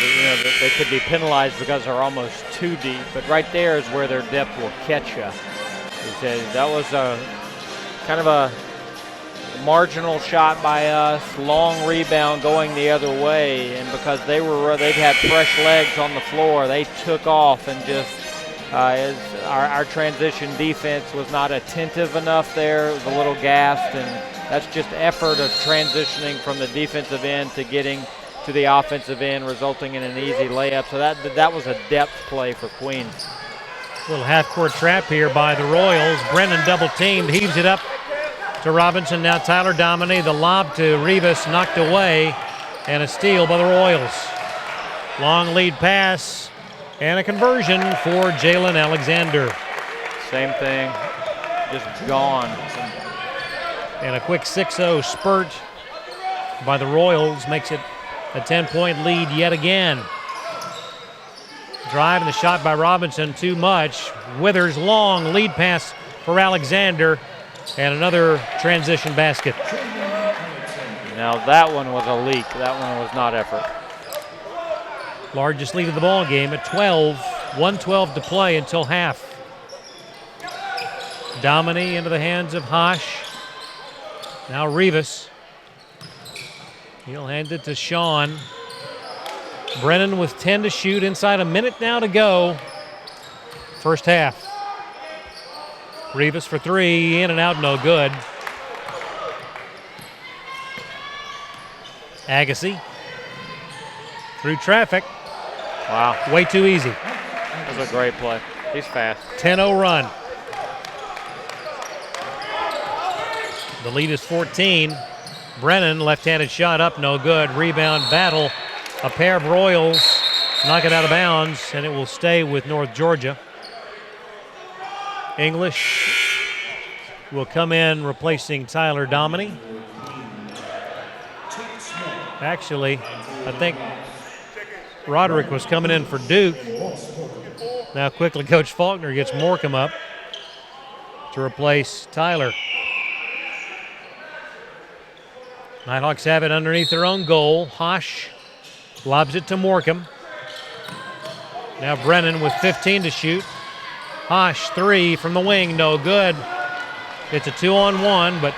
they could be penalized because they're almost too deep, but right there is where their depth will catch you. He said that was a kind of a marginal shot by us, long rebound going the other way, and because they'd had fresh legs on the floor, they took off and just our transition defense was not attentive enough there. It was a little gassed, and that's just effort of transitioning from the defensive end to getting to the offensive end, resulting in an easy layup. So that was a depth play for Queens. Little half-court trap here by the Royals. Brennan double-teamed, heaves it up to Robinson. Now Tyler Dominy, the lob to Rivas, knocked away, and a steal by the Royals. Long lead pass, and a conversion for Jalen Alexander. Same thing, just gone. And a quick 6-0 spurt by the Royals makes it a 10-point lead yet again. Drive and the shot by Robinson, too much. Withers, long lead pass for Alexander, and another transition basket. Now that one was a leak. That one was not effort. Largest lead of the ball game at 12. 1:12 to play until half. Dominy into the hands of Hosh. Now Rivas. He'll hand it to Sean. Brennan with 10 to shoot, inside a minute now to go. First half. Rivas for 3, in and out, no good. Agassi through traffic. Wow. Way too easy. That was a great play. He's fast. 10-0 run. The lead is 14. Brennan, left-handed shot up, no good. Rebound battle. A pair of Royals knock it out of bounds, and it will stay with North Georgia. English will come in replacing Tyler Dominy. Actually, I think Roderick was coming in for Duke. Now quickly Coach Faulkner gets Morcom up to replace Tyler. Nighthawks have it underneath their own goal. Hosh lobs it to Morcom. Now Brennan with 15 to shoot. Hosh, 3 from the wing, no good. It's a 2-on-1, but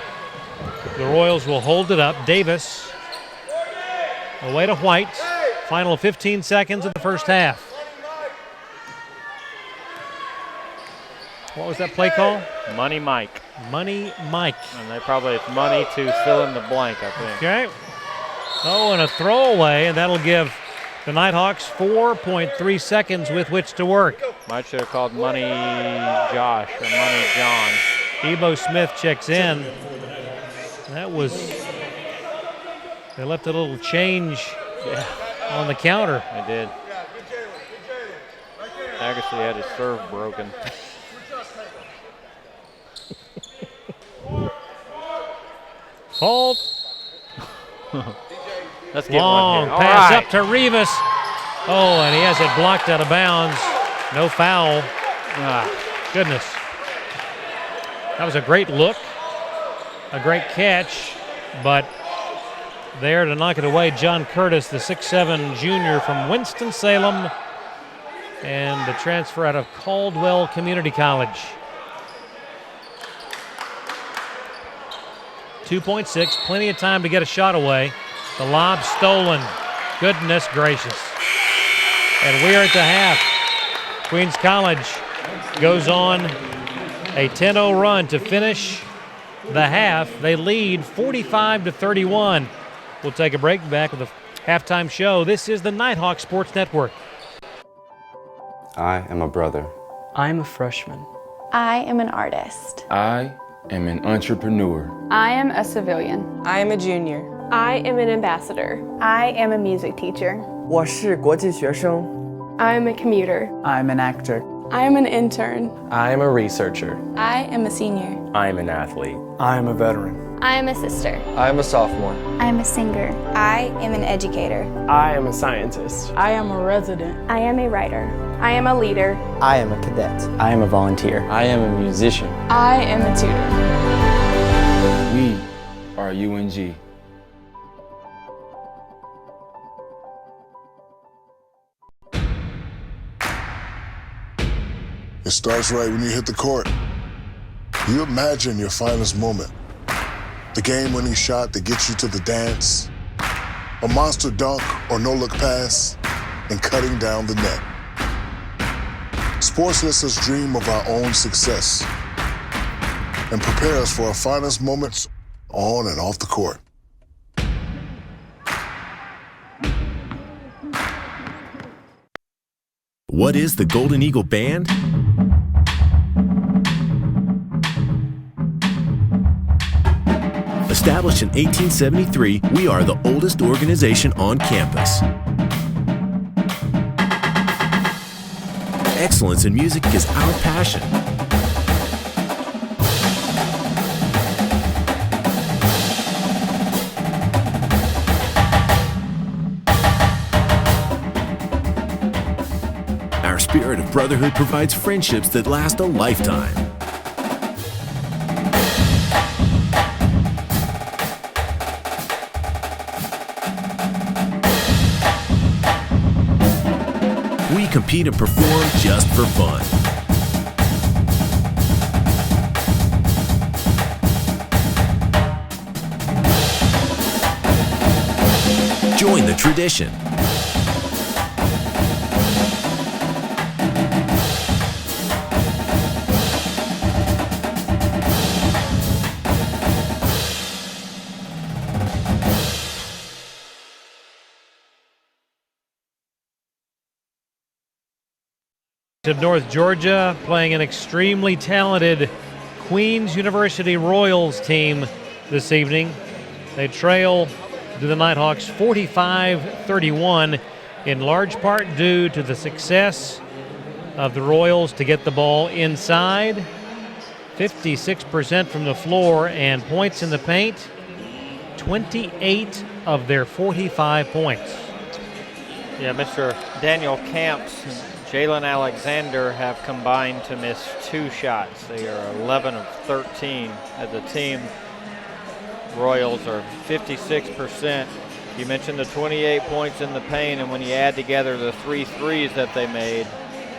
the Royals will hold it up. Davis away to White. Final 15 seconds of the first half. What was that play call? Money Mike. Money Mike. And it's money to fill in the blank, I think. Okay. Oh, and a throwaway, and that'll give the Nighthawks 4.3 seconds with which to work. Might should have called Money Josh or Money John. Ebo Smith checks in. They left a little change on the counter. They did. Agassi had his serve broken. Fault. Let's get long one here. pass right. up to Rivas. Oh, and he has it blocked out of bounds. No foul. Goodness. That was a great look, a great catch, but there to knock it away, John Curtis, the 6'7" junior from Winston-Salem, and the transfer out of Caldwell Community College. 2.6, plenty of time to get a shot away. The lob stolen. Goodness gracious. And we are at the half. Queens College goes on a 10-0 run to finish the half. They lead 45-31. We'll take a break, back with a halftime show. This is the Nighthawk Sports Network. I am a brother. I'm a freshman. I am an artist. I am an entrepreneur. I am a civilian. I am a junior. I am an ambassador. I am a music teacher. 我是国际学生. I am a commuter. I'm an actor. I am an intern. I am a researcher. I am a senior. I'm an athlete. I am a veteran. I am a sister. I am a sophomore. I am a singer. I am an educator. I am a scientist. I am a resident. I am a writer. I am a leader. I am a cadet. I am a volunteer. I am a musician. I am a tutor. We are UNG. It starts right when you hit the court. You imagine your finest moment. The game-winning shot that gets you to the dance. A monster dunk or no-look pass, and cutting down the net. Sports lets us dream of our own success and prepare us for our finest moments on and off the court. What is the Golden Eagle Band? Established in 1873, we are the oldest organization on campus. Excellence in music is our passion. Our spirit of brotherhood provides friendships that last a lifetime. We compete and perform just for fun. Join the tradition. Of North Georgia, playing an extremely talented Queens University Royals team this evening. They trail to the Nighthawks 45-31, in large part due to the success of the Royals to get the ball inside, 56% from the floor, and points in the paint, 28 of their 45 points. Yeah, Mr. Daniel Camps and Jalen Alexander have combined to miss 2 shots. They are 11 of 13 as a team. Royals are 56%. You mentioned the 28 points in the paint, and when you add together the 3 threes that they made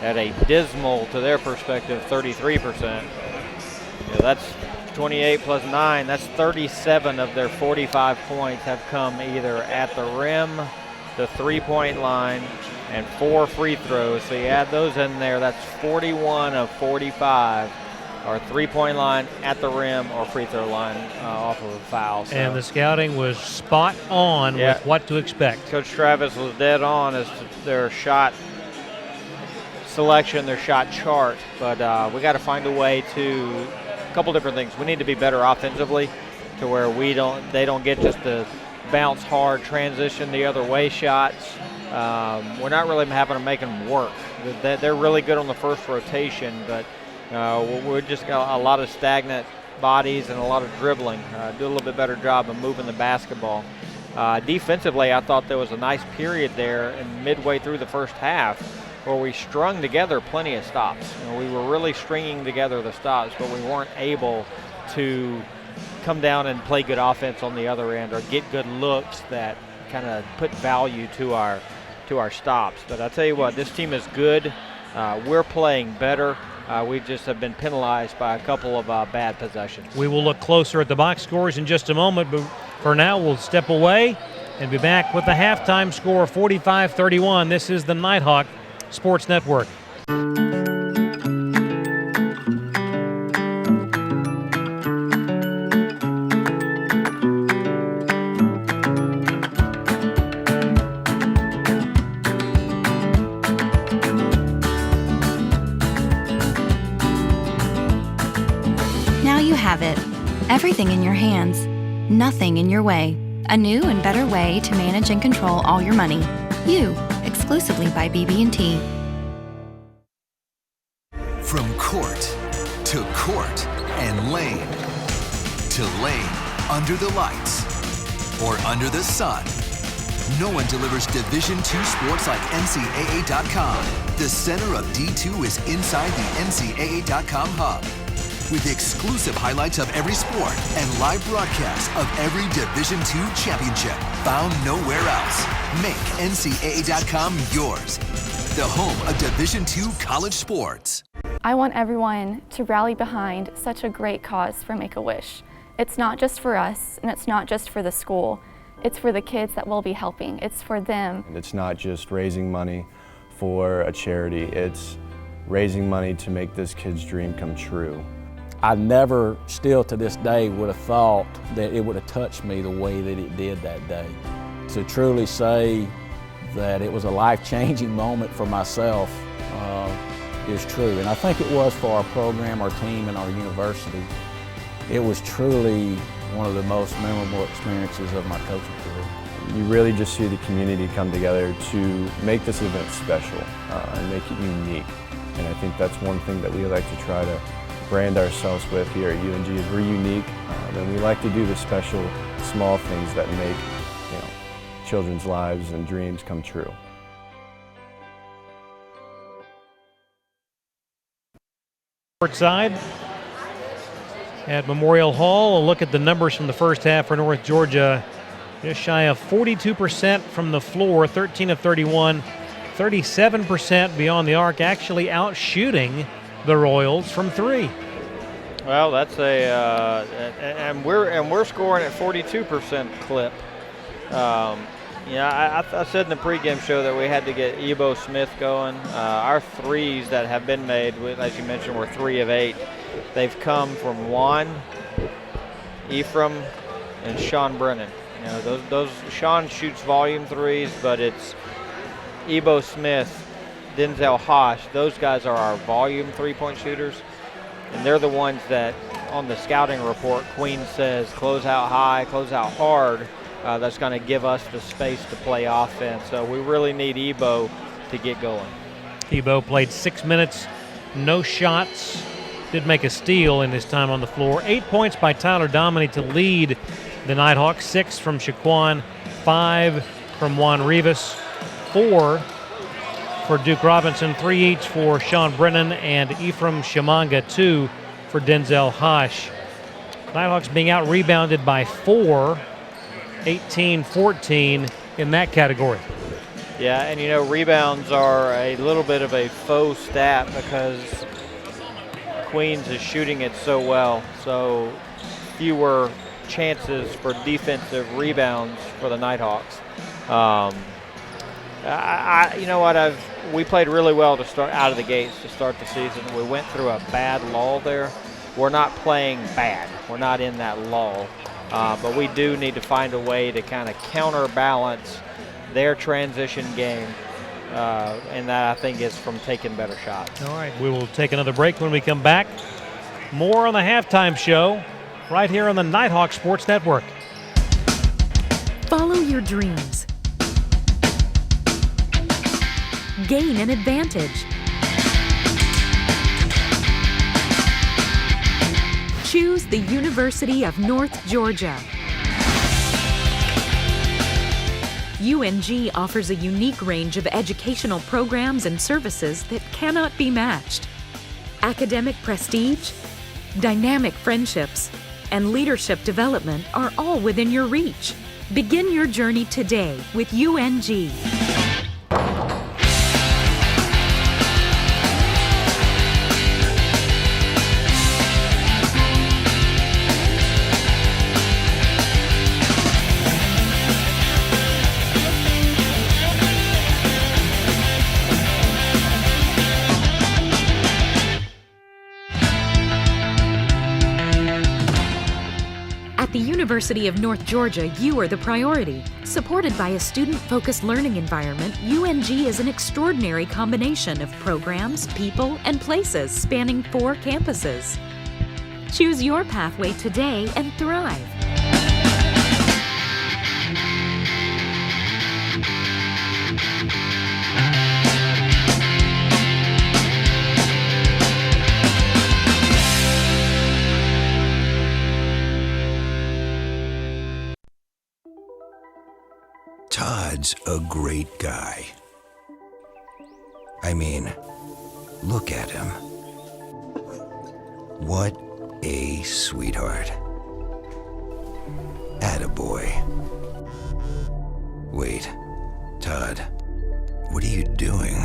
at a dismal, to their perspective, 33%. That's 28 plus 9. That's 37 of their 45 points have come either at the rim, the 3-point line, and 4 free throws. So you add those in there, that's 41 of 45 are 3-point line, at the rim, or free throw line off of a foul. So. And the scouting was spot on with what to expect. Coach Travis was dead on as to their shot selection, their shot chart. But we got to find a way to, a couple different things. We need to be better offensively to where they don't get just the bounce hard, transition the other way shots. We're not really having to make them work. They're really good on the first rotation, but we're just got a lot of stagnant bodies and a lot of dribbling. Do a little bit better job of moving the basketball. Defensively, I thought there was a nice period there in midway through the first half where we strung together plenty of stops. We were really stringing together the stops, but we weren't able to come down and play good offense on the other end or get good looks that kind of put value to our stops. But I tell you what, this team is good. We're playing better. We just have been penalized by a couple of bad possessions. We will look closer at the box scores in just a moment, but for now we'll step away and be back with the halftime score, 45-31. This is the Nighthawk Sports Network. Have it. Everything in your hands, nothing in your way. A new and better way to manage and control all your money. You, exclusively by BB&T. From court to court and lane to lane, under the lights or under the sun. No one delivers Division II sports like NCAA.com. The center of D2 is inside the NCAA.com hub. With exclusive highlights of every sport and live broadcasts of every Division II championship found nowhere else. Make NCAA.com yours, the home of Division II college sports. I want everyone to rally behind such a great cause for Make-A-Wish. It's not just for us, and it's not just for the school. It's for the kids that we'll be helping. It's for them. And it's not just raising money for a charity. It's raising money to make this kid's dream come true. I never, still to this day, would have thought that it would have touched me the way that it did that day. To truly say that it was a life-changing moment for myself is true. And I think it was for our program, our team, and our university. It was truly one of the most memorable experiences of my coaching career. You really just see the community come together to make this event special and make it unique. And I think that's one thing that we like to try to brand ourselves with here at UNG is we're unique, and we like to do the special, small things that make children's lives and dreams come true. Side at Memorial Hall, a look at the numbers from the first half for North Georgia. Just shy of 42% from the floor, 13 of 31, 37% beyond the arc, actually out-shooting the Royals from 3. Well, that's and we're scoring at 42% clip. I said in the pregame show that we had to get Ebo Smith going. Our threes that have been made, as you mentioned, were 3 of 8. They've come from Juan, Ephraim, and Sean Brennan. Those Sean shoots volume threes, but it's Ebo Smith, Denzel Hosh. Those guys are our volume 3-point shooters, and they're the ones that on the scouting report Queen says close out high, close out hard. That's going to give us the space to play offense. So we really need Ebo to get going. Ebo played 6 minutes, no shots, did make a steal in his time on the floor. 8 points by Tyler Dominy to lead the Nighthawks, 6 from Shaquan, 5 from Juan Rivas, 4 for Duke Robinson, 3 each for Sean Brennan and Ephraim Shamanga, 2 for Denzel Hosh. Nighthawks being out-rebounded by 4, 18-14 in that category. Yeah, and you know, rebounds are a little bit of a faux stat because Queens is shooting it so well, so fewer chances for defensive rebounds for the Nighthawks. You know what, we played really well to start out of the gates to start the season. We went through a bad lull there. We're not playing bad. We're not in that lull, but we do need to find a way to kind of counterbalance their transition game, and that I think is from taking better shots. All right, we will take another break. When we come back, more on the halftime show right here on the Nighthawk Sports Network. Follow your dreams. Gain an advantage. Choose the University of North Georgia. UNG offers a unique range of educational programs and services that cannot be matched. Academic prestige, dynamic friendships, and leadership development are all within your reach. Begin your journey today with UNG. At the University of North Georgia, you are the priority. Supported by a student-focused learning environment, UNG is an extraordinary combination of programs, people, and places spanning 4 campuses. Choose your pathway today and thrive. Todd's a great guy. I mean, look at him. What a sweetheart. Attaboy. Wait, Todd, what are you doing?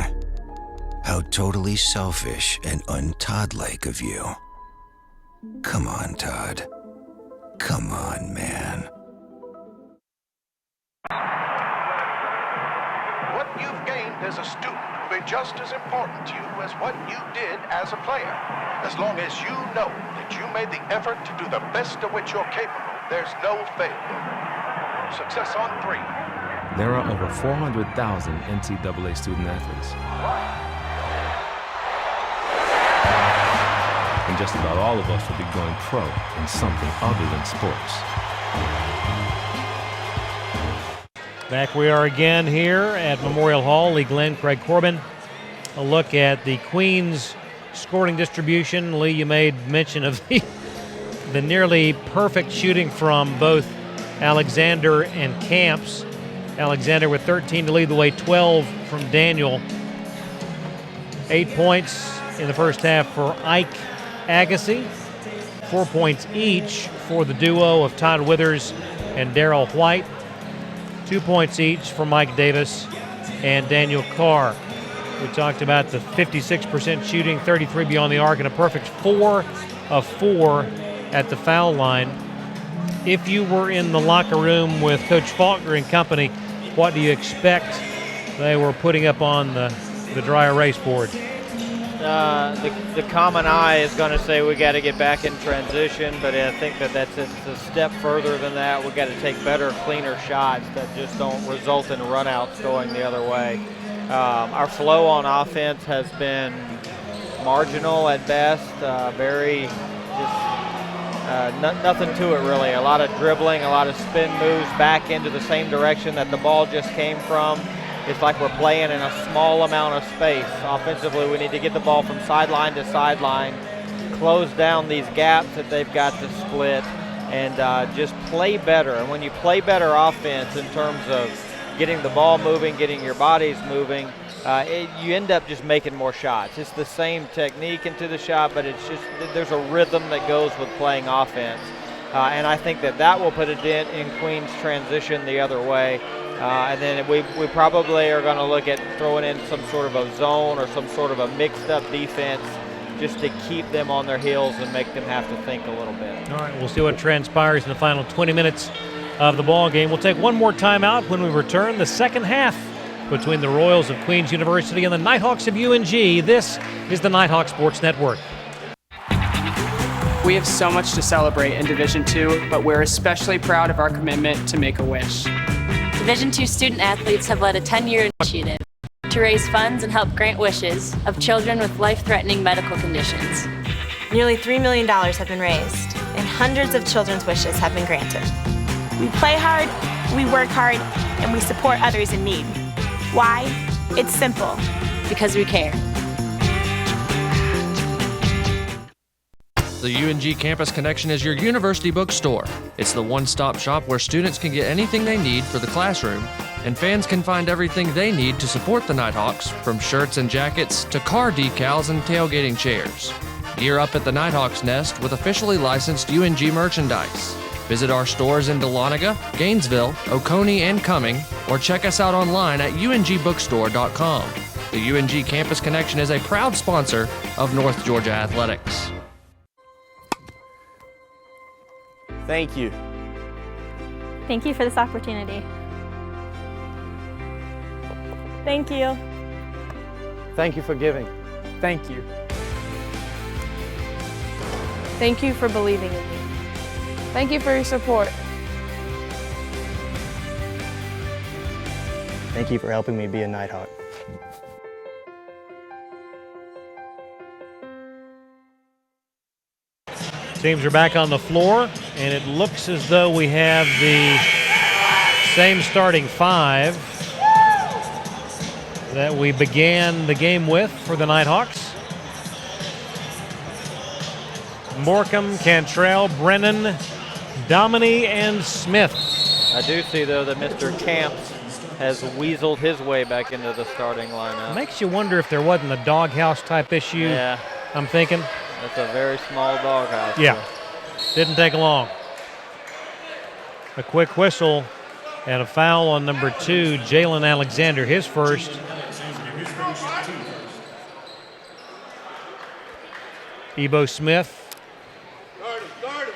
How totally selfish and un-Todd-like of you. Come on, Todd. Come on, man. What you've gained as a student will be just as important to you as what you did as a player. As long as you know that you made the effort to do the best of which you're capable, there's no failure. Success on 3. There are over 400,000 NCAA student athletes. And just about all of us will be going pro in something other than sports. Back we are again here at Memorial Hall. Lee Glenn, Craig Corbin. A look at the Queens scoring distribution. Lee, you made mention of the nearly perfect shooting from both Alexander and Camps. Alexander with 13 to lead the way, 12 from Daniel. 8 points in the first half for Ike Agassi. 4 points each for the duo of Todd Withers and Darrell White. 2 points each for Mike Davis and Daniel Carr. We talked about the 56% shooting, 33 beyond the arc, and a perfect 4 of 4 at the foul line. If you were in the locker room with Coach Faulkner and company, what do you expect they were putting up on the dry erase board? The common eye is going to say we got to get back in transition, but I think that's a step further than that. We got to take better, cleaner shots that just don't result in runouts going the other way. Our flow on offense has been marginal at best, nothing to it really. A lot of dribbling, a lot of spin moves back into the same direction that the ball just came from. It's like we're playing in a small amount of space. Offensively, we need to get the ball from sideline to sideline, close down these gaps that they've got to split, and just play better. And when you play better offense in terms of getting the ball moving, getting your bodies moving, you end up just making more shots. It's the same technique into the shot, but it's just there's a rhythm that goes with playing offense. And I think that will put a dent in Queen's transition the other way. And then we probably are going to look at throwing in some sort of a zone or some sort of a mixed-up defense just to keep them on their heels and make them have to think a little bit. All right, we'll see what transpires in the final 20 minutes of the ball game. We'll take one more timeout. When we return, the second half between the Royals of Queens University and the Nighthawks of UNG. This is the Nighthawk Sports Network. We have so much to celebrate in Division II, but we're especially proud of our commitment to Make-A-Wish. Division II student athletes have led a 10-year initiative to raise funds and help grant wishes of children with life-threatening medical conditions. Nearly $3 million have been raised, and hundreds of children's wishes have been granted. We play hard, we work hard, and we support others in need. Why? It's simple. Because we care. The UNG Campus Connection is your university bookstore. It's the one-stop shop where students can get anything they need for the classroom, and fans can find everything they need to support the Nighthawks, from shirts and jackets to car decals and tailgating chairs. Gear up at the Nighthawks Nest with officially licensed UNG merchandise. Visit our stores in Dahlonega, Gainesville, Oconee, and Cumming, or check us out online at ungbookstore.com. The UNG Campus Connection is a proud sponsor of North Georgia Athletics. Thank you. Thank you for this opportunity. Thank you. Thank you for giving. Thank you. Thank you for believing in me. Thank you for your support. Thank you for helping me be a Nighthawk. Teams are back on the floor, and it looks as though we have the same starting five that we began the game with for the Nighthawks. Morcom, Cantrell, Brennan, Dominy, and Smith. I do see, though, that Mr. Camps has weaseled his way back into the starting lineup. It makes you wonder if there wasn't a doghouse type issue. Yeah. I'm thinking. That's a very small doghouse. Yeah, didn't take long. A quick whistle and a foul on number 2, Jalen Alexander, his first. Ebo Smith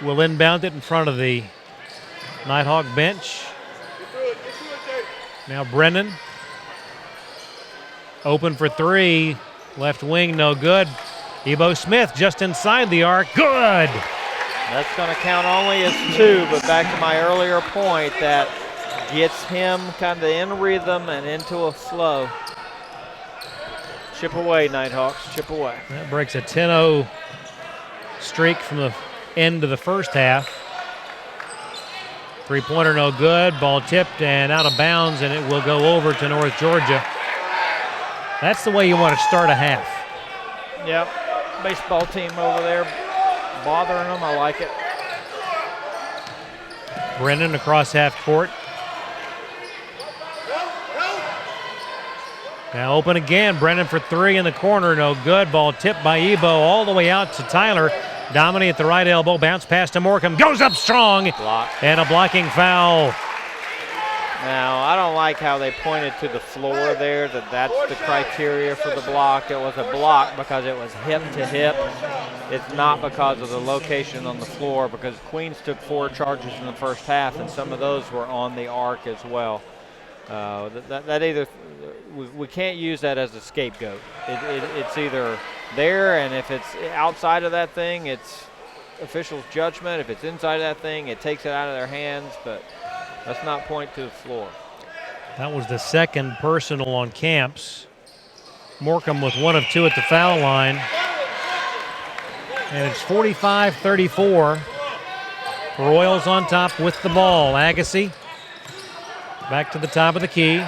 will inbound it in front of the Nighthawk bench. Now Brennan, open for 3, left wing, no good. Ebo Smith just inside the arc, good! That's going to count only as 2, but back to my earlier point, that gets him kind of in rhythm and into a flow. Chip away, Nighthawks, chip away. That breaks a 10-0 streak from the end of the first half. Three-pointer no good, ball tipped and out of bounds, and it will go over to North Georgia. That's the way you want to start a half. Yep. Baseball team over there bothering them. I like it. Brennan across half court. Now open again. Brennan for 3 in the corner. No good. Ball tipped by Ebo all the way out to Tyler. Dominy at the right elbow. Bounce pass to Morcom. Goes up strong. Block. And a blocking foul. Now, I don't like how they pointed to the floor there, that's the criteria for the block. It was a block because it was hip to hip. It's not because of the location on the floor, because Queens took 4 charges in the first half, and some of those were on the arc as well. We can't use that as a scapegoat. It's either there, and if it's outside of that thing, it's officials' judgment. If it's inside of that thing, it takes it out of their hands, but let's not point to the floor. That was the second personal on Camps. Morcom with 1 of 2 at the foul line. And it's 45-34. Royals on top with the ball. Agassi back to the top of the key.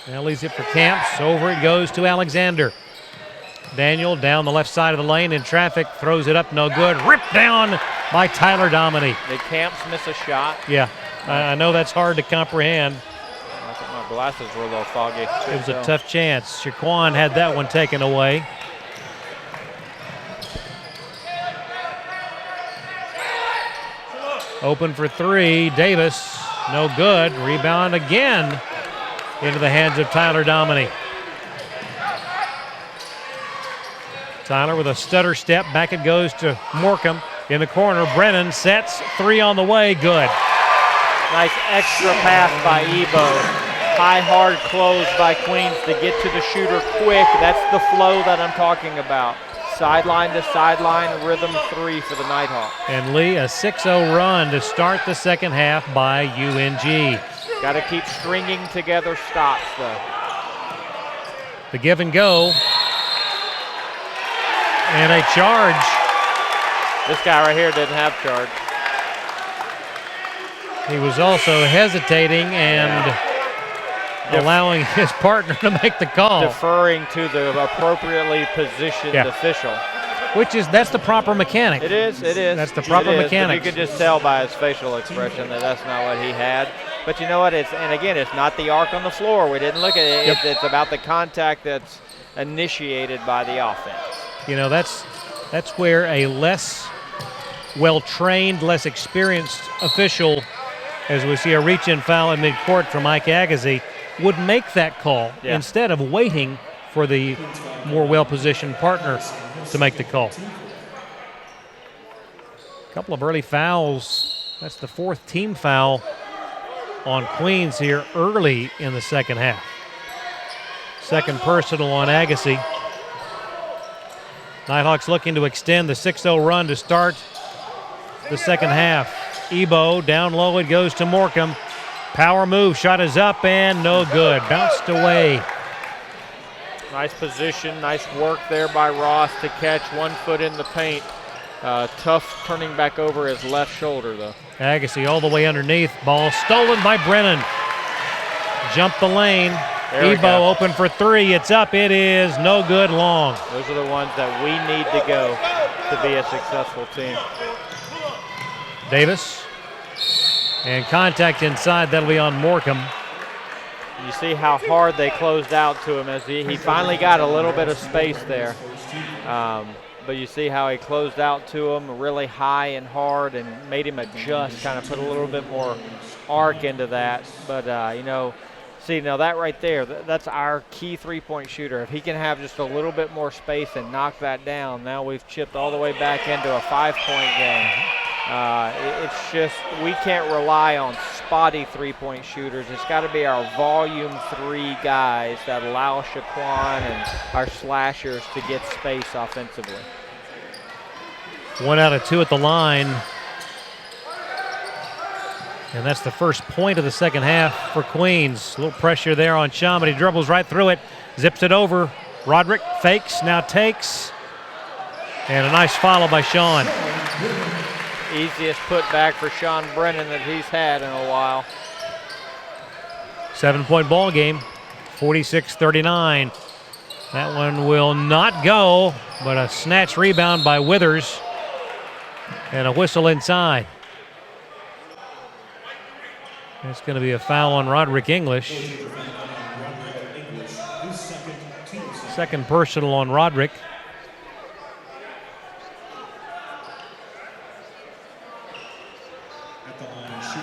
Now leaves it for Camps. Over it goes to Alexander. Daniel down the left side of the lane in traffic. Throws it up, no good. Ripped down by Tyler Dominy. Did Camps miss a shot? Yeah, I know that's hard to comprehend. I think my glasses were a little foggy. It was a tough chance. Shaquan had that one taken away. Open for three. Davis, no good. Rebound again into the hands of Tyler Dominy. Tyler with a stutter step. Back it goes to Morecambe in the corner. Brennan sets. Three on the way. Good. Nice extra pass by Ebo. High, hard close by Queens to get to the shooter quick. That's the flow that I'm talking about. Sideline to sideline, rhythm three for the Nighthawks. And Lee, a 6-0 run to start the second half by UNG. Got to keep stringing together stops, though. The give and go. And a charge. This guy right here didn't have charge. He was also hesitating and allowing his partner to make the call. Deferring to the appropriately positioned official. That's the proper mechanic. It is. That's the proper mechanic. You can just tell by his facial expression that that's not what he had. But you know what? It's not the arc on the floor. We didn't look at it. It's about the contact that's initiated by the offense. You know, that's where a less well-trained, less experienced official, as we see a reach-in foul in midcourt from Mike Agassi, would make that call instead of waiting for the more well-positioned partner to make the call. A couple of early fouls. That's the fourth team foul on Queens here early in the second half. Second personal on Agassi. Nighthawks looking to extend the 6-0 run to start the second half. Ebo down low, it goes to Morecambe. Power move, shot is up and no good. Bounced away. Nice position, nice work there by Ross to catch 1 foot in the paint. Tough turning back over his left shoulder, though. Agassi all the way underneath. Ball stolen by Brennan. Jump the lane. Ebo open for three. It's up. It is no good long. Those are the ones that we need to go to be a successful team. Davis. And contact inside. That'll be on Morecambe. You see how hard they closed out to him as he finally got a little bit of space there. But you see how he closed out to him really high and hard and made him adjust, kind of put a little bit more arc into that. But, see, now that right there, that's our key three-point shooter. If he can have just a little bit more space and knock that down, now we've chipped all the way back into a 5-point game. It's just we can't rely on spotty three-point shooters. It's got to be our volume 3 guys that allow Shaquan and our slashers to get space offensively. 1 out of 2 at the line. And that's the first point of the second half for Queens. A little pressure there on Sean, but he dribbles right through it, zips it over. Roderick fakes, now takes. And a nice follow by Sean. Easiest put back for Sean Brennan that he's had in a while. 7-point ball game, 46-39. That one will not go, but a snatch rebound by Withers. And a whistle inside. It's going to be a foul on Roderick English. Second personal on Roderick.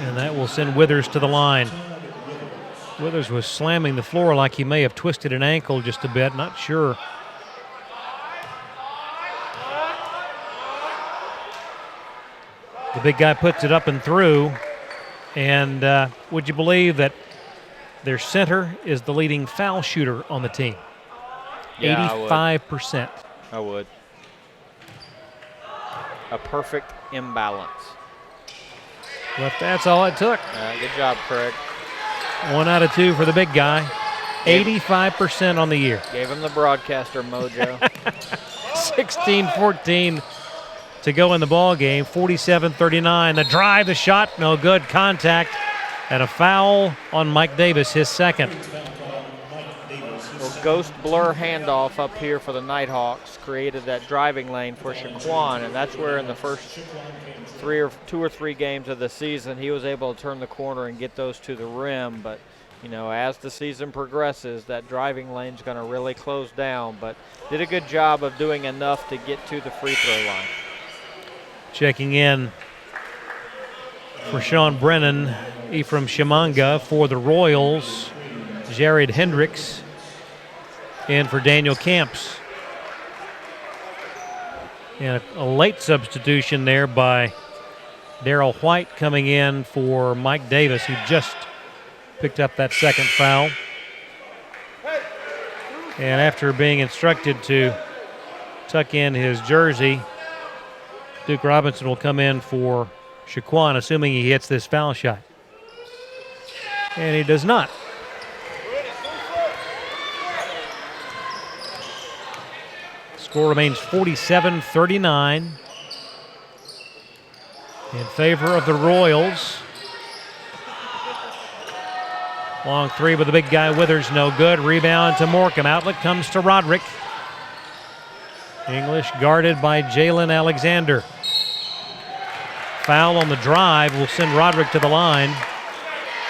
And that will send Withers to the line. Withers was slamming the floor like he may have twisted an ankle just a bit, not sure. The big guy puts it up and through. And would you believe that their center is the leading foul shooter on the team? Yeah, 85%. I would. A perfect imbalance. Well, that's all it took. Good job, Craig. 1 out of 2 for the big guy. 85% on the year. Gave him the broadcaster mojo. 16-14 to go in the ball game. 47-39. The drive, the shot, no good. Contact and a foul on Mike Davis, his second. Well, ghost blur handoff up here for the Nighthawks created that driving lane for Shaquan, and that's where in the first two or three games of the season he was able to turn the corner and get those to the rim. But you know, as the season progresses, that driving lane's going to really close down, but did a good job of doing enough to get to the free throw line. Checking in for Sean Brennan, Ephraim Shimanga. For the Royals, Jared Hendricks. And for Daniel Camps. And a late substitution there by Darrell White coming in for Mike Davis, who just picked up that second foul. And after being instructed to tuck in his jersey, Duke Robinson will come in for Shaquan, assuming he hits this foul shot. And he does not. Score remains 47-39 in favor of the Royals. Long three with the big guy Withers, no good. Rebound to Morecambe. Outlet comes to Roderick. English guarded by Jalen Alexander. Foul on the drive will send Roderick to the line.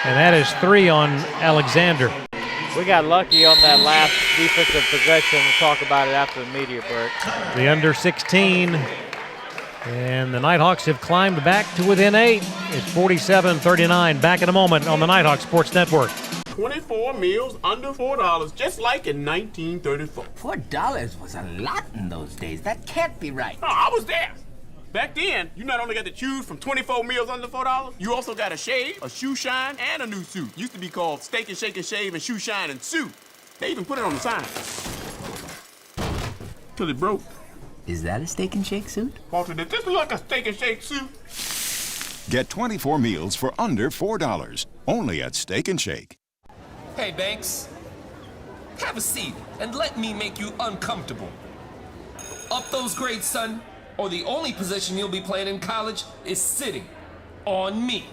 And that is 3 on Alexander. We got lucky on that last defensive possession. We'll talk about it after the media break. The under 16. And the Nighthawks have climbed back to within 8. It's 47-39. Back in a moment on the Nighthawks Sports Network. 24 meals under $4, just like in 1934. $4 was a lot in those days. That can't be right. Oh, I was there. Back then, you not only got to choose from 24 meals under $4, you also got a shave, a shoe shine, and a new suit. Used to be called Steak and Shake and Shave and Shoe Shine and Suit. They even put it on the sign. Till it broke. Is that a Steak and Shake suit? Walter, did this look like a Steak and Shake suit? Get 24 meals for under $4, only at Steak and Shake. Hey, Banks. Have a seat and let me make you uncomfortable. Up those grades, son, or the only position you'll be playing in college is sitting on me.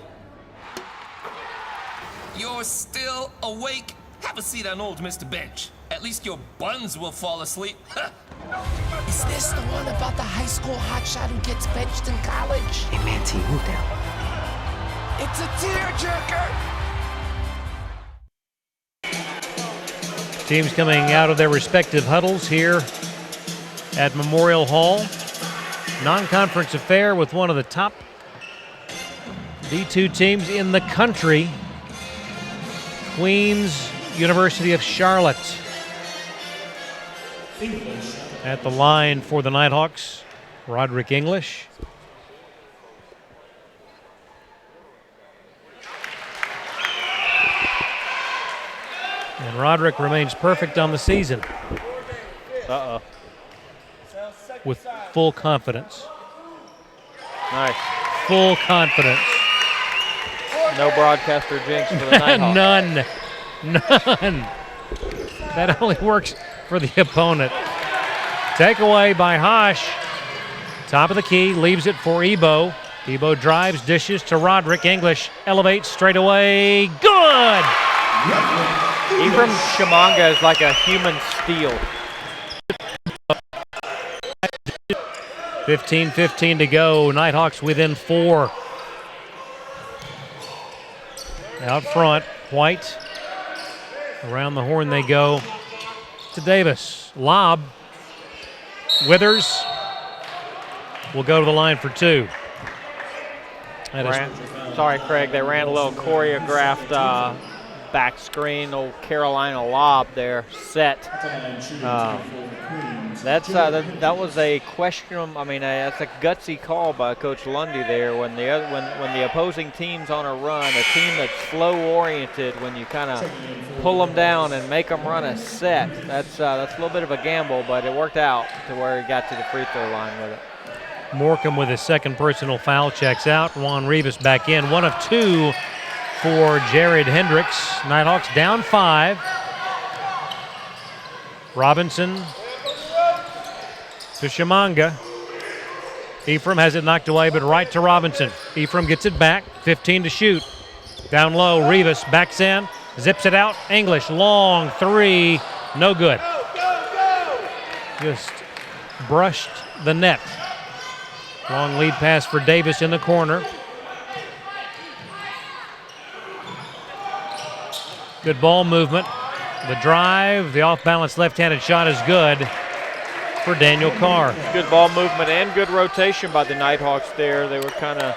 You're still awake? Have a seat on old Mr. Bench. At least your buns will fall asleep. Is this the one about the high school hotshot who gets benched in college? Hey, man, T, who down? It's a tearjerker! Teams coming out of their respective huddles here at Memorial Hall. Non-conference affair with one of the top D2 teams in the country, Queens University of Charlotte. At the line for the Nighthawks, Roderick English. And Roderick remains perfect on the season. Uh-oh. With full confidence. Nice. Full confidence. No broadcaster jinx for the Nighthawks. None. That only works for the opponent. Takeaway by Hosh. Top of the key, leaves it for Ebo. Ebo drives, dishes to Roderick. English elevates straight away. Good! Ephraim Shimanga is like a human steel. 15-15 to go. Nighthawks within 4. Out front, White. Around the horn they go to Davis. Lob. Withers will go to the line for 2. Sorry, Craig. They ran a little choreographed back screen, old Carolina lob there, set. That was a question. I mean, that's a gutsy call by Coach Lundy there. When the opposing team's on a run, a team that's flow-oriented, when you kind of pull them down and make them run a set, that's a little bit of a gamble, but it worked out to where he got to the free throw line with it. Morecambe with his second personal foul checks out. Juan Rivas back in. 1 of 2 for Jared Hendricks. Nighthawks down 5. Robinson to Shimanga. Ephraim has it knocked away, but right to Robinson. Ephraim gets it back. 15 to shoot. Down low, Rivas backs in, zips it out. English, long 3. No good. Just brushed the net. Long lead pass for Davis in the corner. Good ball movement. The drive, the off-balance left-handed shot is good for Daniel Carr. Good ball movement and good rotation by the Nighthawks there. They were kind of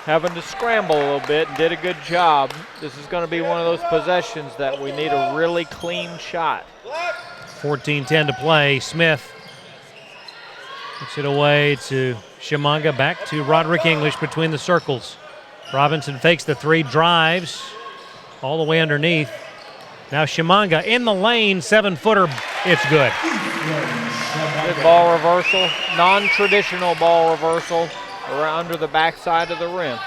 having to scramble a little bit and did a good job. This is going to be one of those possessions that we need a really clean shot. 14-10 to play. Smith puts it away to Shimanga, back to Roderick English between the circles. Robinson fakes the three, drives all the way underneath. Now Shimanga in the lane, 7-footer, it's good. Good ball reversal, non-traditional ball reversal around under the backside of the rim.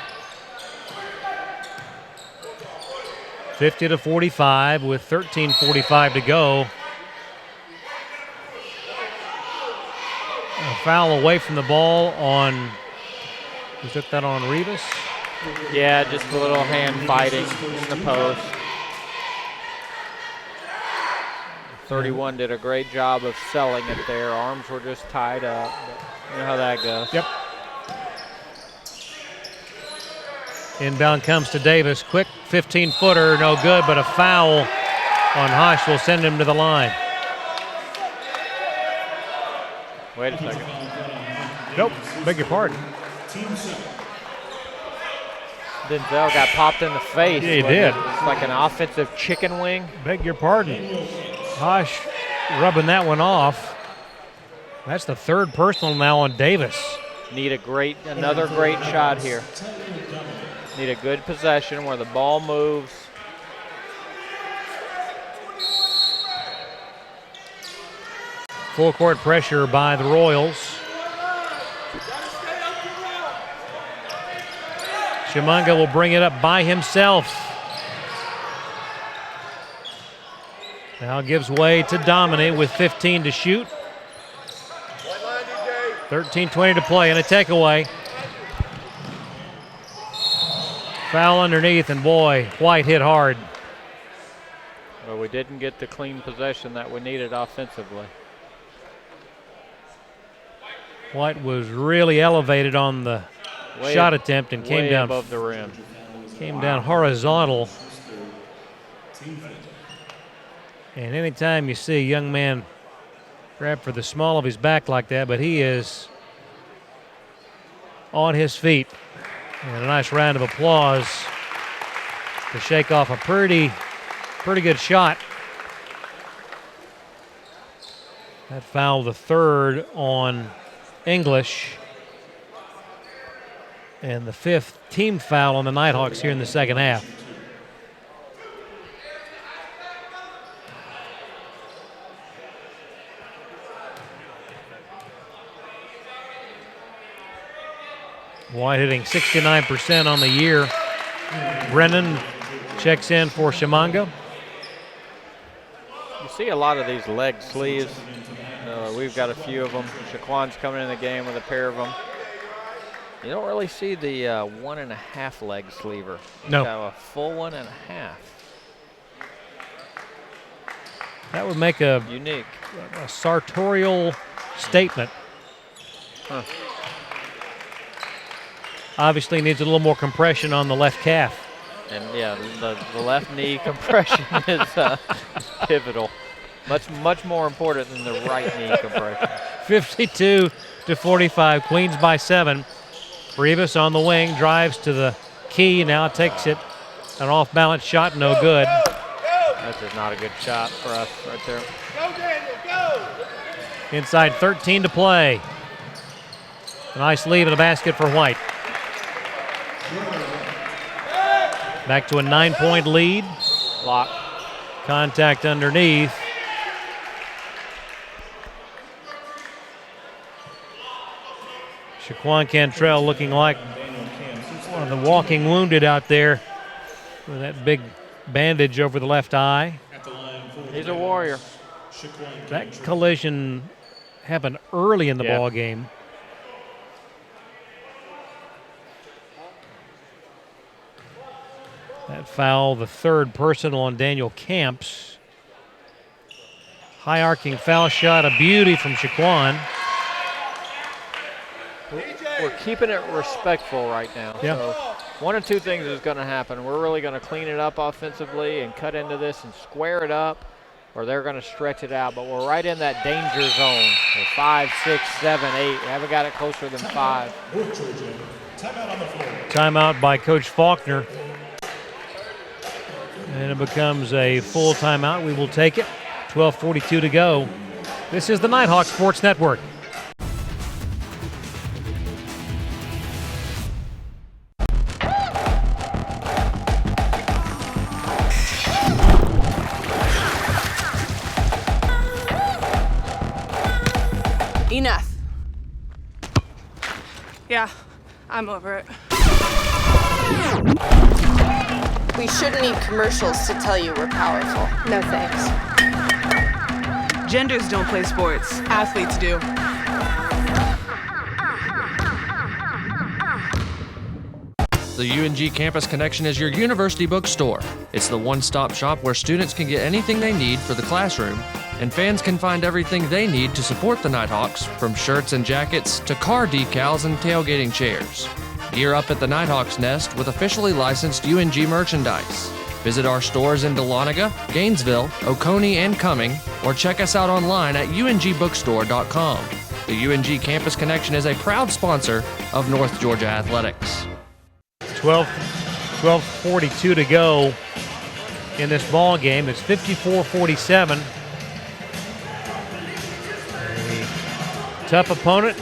50-45 with 13:45 to go. A foul away from the ball on, who took that on, Rivas? Yeah, just a little hand fighting in the post. 31 did a great job of selling it there. Arms were just tied up. But you know how that goes. Yep. Inbound comes to Davis. Quick 15-footer, no good, but a foul on Hosh will send him to the line. Wait a second. Nope, beg your pardon. Denzel got popped in the face. Yeah, he did. It's like an offensive chicken wing. Beg your pardon. Hosh rubbing that one off. That's the third personal now on Davis. Need another great shot here. Need a good possession where the ball moves. Full court pressure by the Royals. Shimanga will bring it up by himself. Now gives way to Domine with 15 to shoot. 13:20 to play and a takeaway. Foul underneath, and boy, White hit hard. Well, we didn't get the clean possession that we needed offensively. White was really elevated on the shot attempt and came down above the rim. Came down horizontal. And anytime you see a young man grab for the small of his back like that, but he is on his feet. And a nice round of applause to shake off a pretty good shot. That foul, the third on English, and the fifth team foul on the Nighthawks here in the second half. White hitting 69% on the year. Brennan checks in for Shimanga. You see a lot of these leg sleeves. We've got a few of them. Shaquan's coming in the game with a pair of them. You don't really see the 1.5 leg sleever. No. You have a full 1.5. That would make a unique, a sartorial statement. Huh. Obviously needs a little more compression on the left calf. And yeah, the left knee compression is pivotal. Much more important than the right knee compression. 52-45, Queens by 7. Rivas on the wing, drives to the key, now takes it. An off-balance shot, no good. That's just not a good shot for us right there. Go, Daniel, go! Inside 13 to play. A nice leave in the basket for White. Back to a 9-point lead. Lock. Contact underneath. Shaquan Cantrell looking like one of the walking wounded out there with that big bandage over the left eye. He's a warrior. That collision happened early in the ball game. That foul, the third personal on Daniel Camps. High arcing foul shot, a beauty from Shaquan. We're keeping it respectful right now. Yeah. So one of two things is going to happen. We're really going to clean it up offensively and cut into this and square it up, or they're going to stretch it out. But we're right in that danger zone. We're 5, 6, 7, 8. We haven't got it closer than 5. Timeout by Coach Faulkner. And it becomes a full timeout. We will take it. 12:42 to go. This is the Nighthawk Sports Network. Enough. Yeah, I'm over it. We shouldn't need commercials to tell you we're powerful. No thanks. Genders don't play sports. Athletes do. The UNG Campus Connection is your university bookstore. It's the one-stop shop where students can get anything they need for the classroom, and fans can find everything they need to support the Nighthawks, from shirts and jackets to car decals and tailgating chairs. Gear up at the Nighthawks Nest with officially licensed UNG merchandise. Visit our stores in Dahlonega, Gainesville, Oconee, and Cumming, or check us out online at ungbookstore.com. The UNG Campus Connection is a proud sponsor of North Georgia Athletics. 12:42 to go in this ball game. It's 54-47. A tough opponent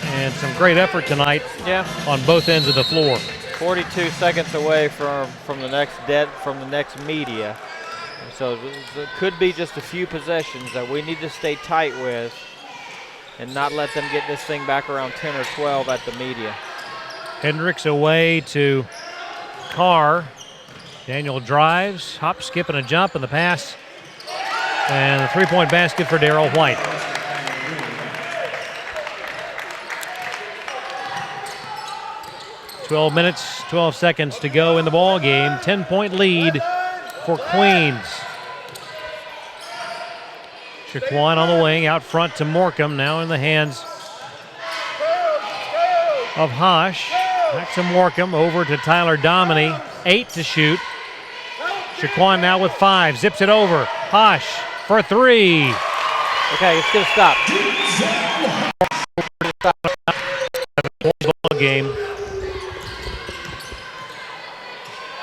and some great effort tonight. Yeah. On both ends of the floor. 42 seconds away from the next media. So it could be just a few possessions that we need to stay tight with and not let them get this thing back around 10 or 12 at the media. Hendricks away to Carr. Daniel drives, hop, skip, and a jump, and the pass. And a three-point basket for Darrell White. "12 minutes, 12 seconds to go in the ball game. 10-point lead for Queens. Shaquan on the wing, out front to Morcom, now in the hands of Hosh. Back to Morcom, over to Tyler Dominy. 8 to shoot. Shaquan now with 5, zips it over. Hosh for 3. Okay, it's going to stop. Ball game.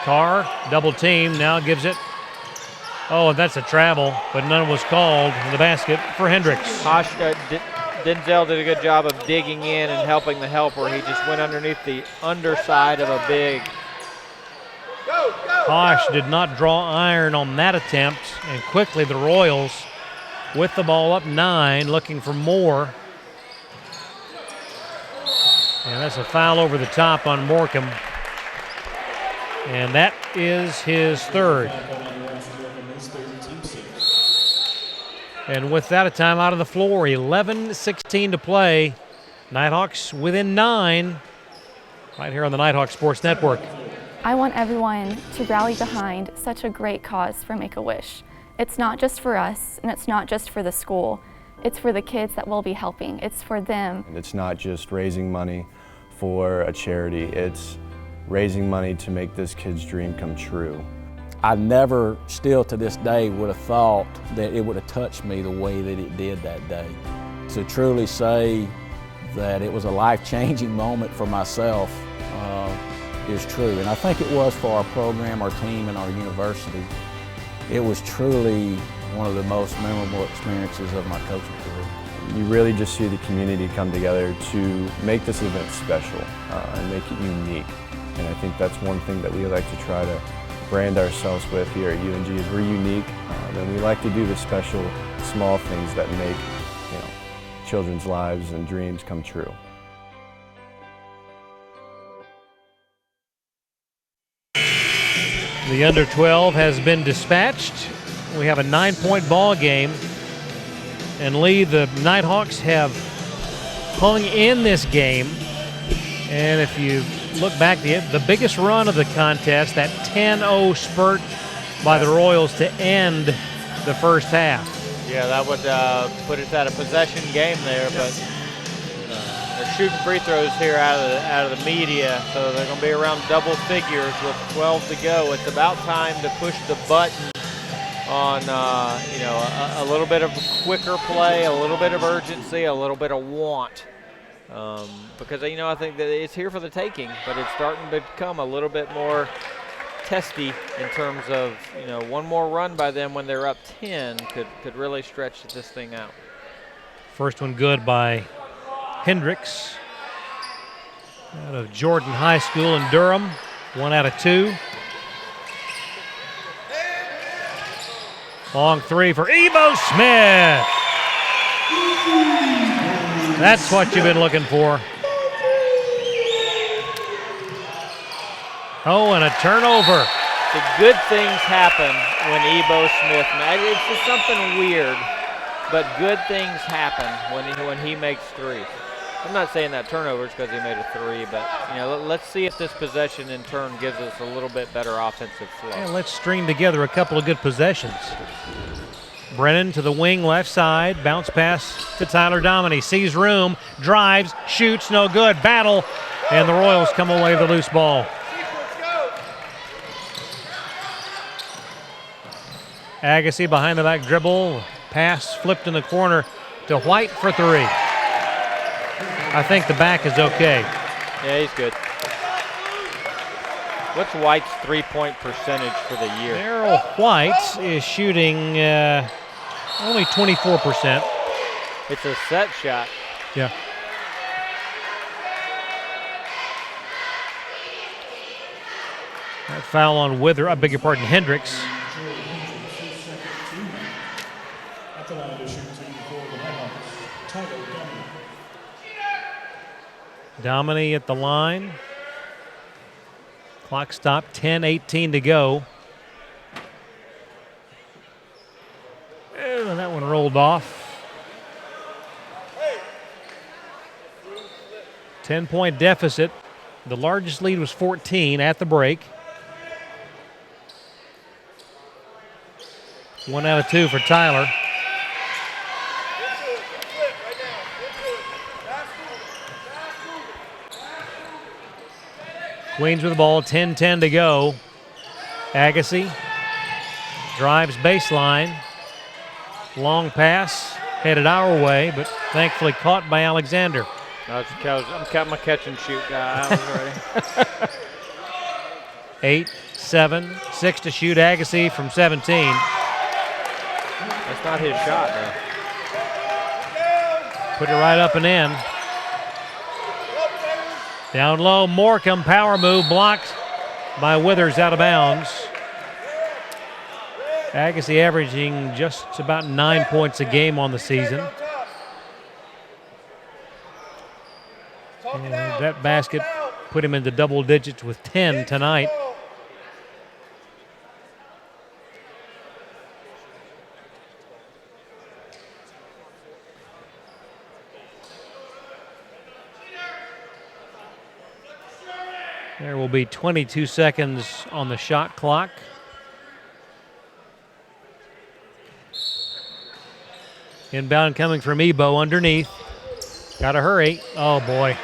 Carr, double team, now gives it. Oh, that's a travel, but none was called in the basket for Hendricks. Hosh, Denzel did a good job of digging in and helping the helper. He just went underneath the underside of a big. Hosh did not draw iron on that attempt, and quickly the Royals with the ball up 9, looking for more. And that's a foul over the top on Morcom. And that is his third. And with that, a timeout on the floor. 11:16 to play. Nighthawks within 9. Right here on the Nighthawk Sports Network. I want everyone to rally behind such a great cause for Make-A-Wish. It's not just for us, and it's not just for the school. It's for the kids that we'll be helping. It's for them. And it's not just raising money for a charity. It's raising money to make this kid's dream come true. I never, still to this day, would have thought that it would have touched me the way that it did that day. To truly say that it was a life-changing moment for myself is true. And I think it was for our program, our team, and our university. It was truly one of the most memorable experiences of my coaching career. You really just see the community come together to make this event special and make it unique. And I think that's one thing that we like to try to brand ourselves with here at UNG is we're unique, and we like to do the special, small things that make children's lives and dreams come true. The under 12 has been dispatched. We have a 9-point ball game. And Lee, the Nighthawks have hung in this game. And if you look back, the biggest run of the contest, that 10-0 spurt by the Royals to end the first half. Yeah, that would put us at a possession game there, but they're shooting free throws here out of the media, so they're going to be around double figures with 12 to go. It's about time to push the button on a little bit of quicker play, a little bit of urgency, a little bit of want. Because I think that it's here for the taking, but it's starting to become a little bit more testy in terms of one more run by them when they're up 10 could really stretch this thing out. First one good by Hendricks out of Jordan High School in Durham. 1 out of 2. Long 3 for Ebo Smith. That's what you've been looking for. Oh, and a turnover. The good things happen when Ebo Smith, it's just something weird, but good things happen when he makes threes. I'm not saying that turnover is because he made a 3, but let's see if this possession in turn gives us a little bit better offensive flow. Yeah, let's string together a couple of good possessions. Brennan to the wing left side, bounce pass to Tyler Dominy, sees room, drives, shoots, no good, battle, and the Royals come away with the loose ball. Agassi behind the back dribble, pass flipped in the corner to White for 3. I think the back is okay. Yeah, he's good. What's White's 3-point percentage for the year? Darryl White is shooting only 24%. It's a set shot. Yeah. That foul on Hendricks. Dominy at the line. Clock stopped, 10:18 to go. And that one rolled off. 10-point deficit. The largest lead was 14 at the break. 1 out of 2 for Tyler. Queens with the ball, 10-10 to go. Agassi drives baseline. Long pass, headed our way, but thankfully caught by Alexander. I'm my catch and shoot guy. I was ready. 8, 7, 6 to shoot. Agassi from 17. That's not his shot, though. Put it right up and in. Down low, Morecambe, power move, blocked by Withers out of bounds. Agassi averaging just about 9 points a game on the season. And that basket put him into double digits with 10 tonight. There will be 22 seconds on the shot clock. Inbound coming from Ebo underneath. Got to hurry. Oh, boy.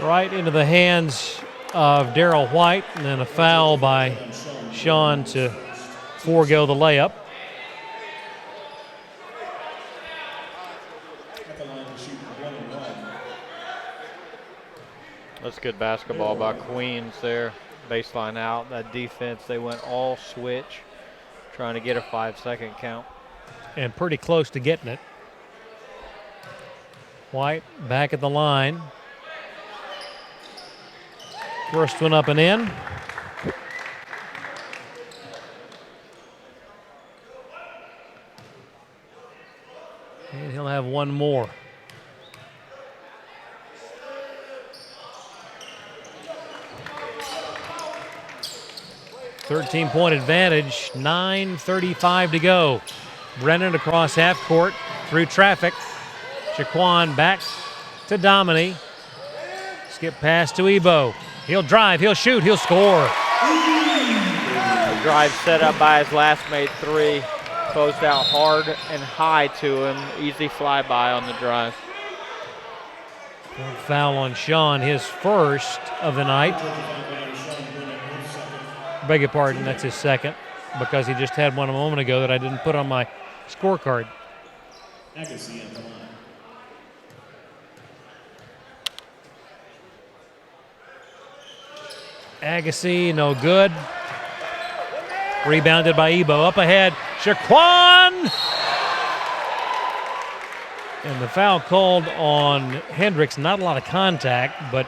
Right into the hands of Darryl White, and then a foul by Sean to forego the layup. That's good basketball by Queens there. Baseline out. That defense, they went all switch, trying to get a 5-second count. And pretty close to getting it. White back at the line. First one up and in. And he'll have one more. .13 advantage, 9:35 to go. Brennan across half court through traffic. Shaquan back to Dominy. Skip pass to Ebo. He'll drive, he'll shoot, he'll score. The drive set up by his last made three. Closed out hard and high to him. Easy flyby on the drive. Foul on Sean, his first of the night. Beg your pardon, that's his second, because he just had one a moment ago that I didn't put on my scorecard. Agassi, no good. Rebounded by Ebo. Up ahead, Shaquan! And the foul called on Hendricks. Not a lot of contact, but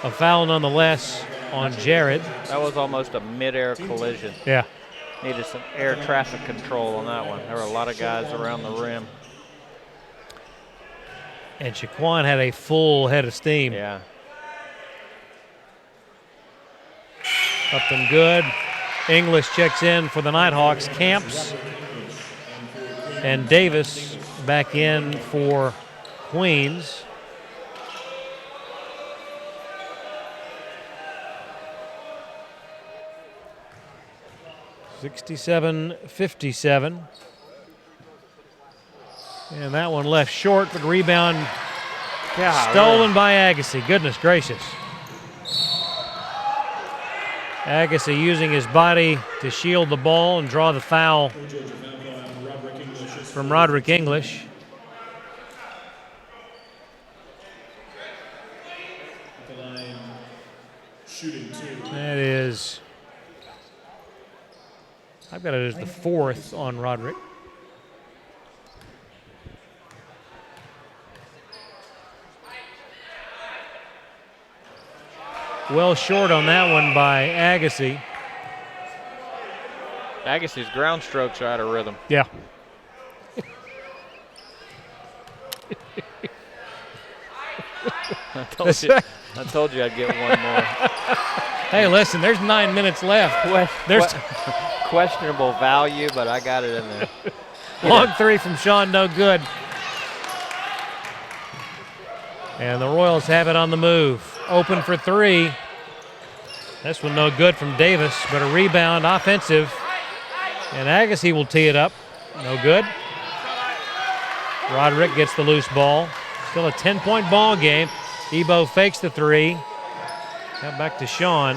a foul nonetheless on Jared. That was almost a mid-air collision. Yeah. Needed some air traffic control on that one. There were a lot of guys around the rim. And Shaquan had a full head of steam. Yeah. Up and good. English checks in for the Nighthawks. Camps and Davis back in for Queens. (67-57). And that one left short, but rebound stolen by Agassi. Goodness gracious. Agassi using his body to shield the ball and draw the foul from Roderick English. That is, I've got it as the fourth on Roderick. Well short on that one by Agassi. Agassi's ground strokes are out of rhythm. Yeah. I told you I'd get one more. Hey, listen, there's 9 minutes left. There's questionable value, but I got it in there. Long three from Sean, no good. And the Royals have it on the move. Open for three. This one no good from Davis, but a rebound, offensive. And Agassi will tee it up. No good. Roderick gets the loose ball. Still a 10-point ball game. Ebo fakes the three. Now back to Sean.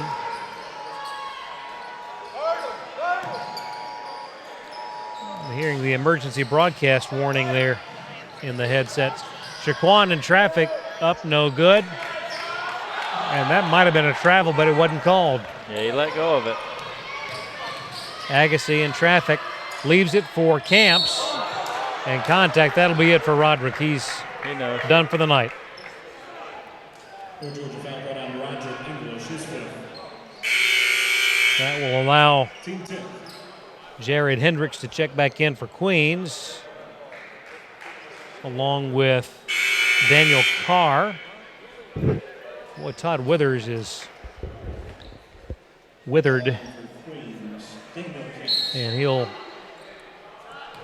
I'm hearing the emergency broadcast warning there in the headsets. Shaquan in traffic, up, no good. And that might have been a travel, but it wasn't called. Yeah, he let go of it. Agassi in traffic, leaves it for Camps. And contact, that'll be it for Roderick. He's done for the night. That will allow Jared Hendricks to check back in for Queens, along with Daniel Carr. Boy, Todd Withers is withered, and he'll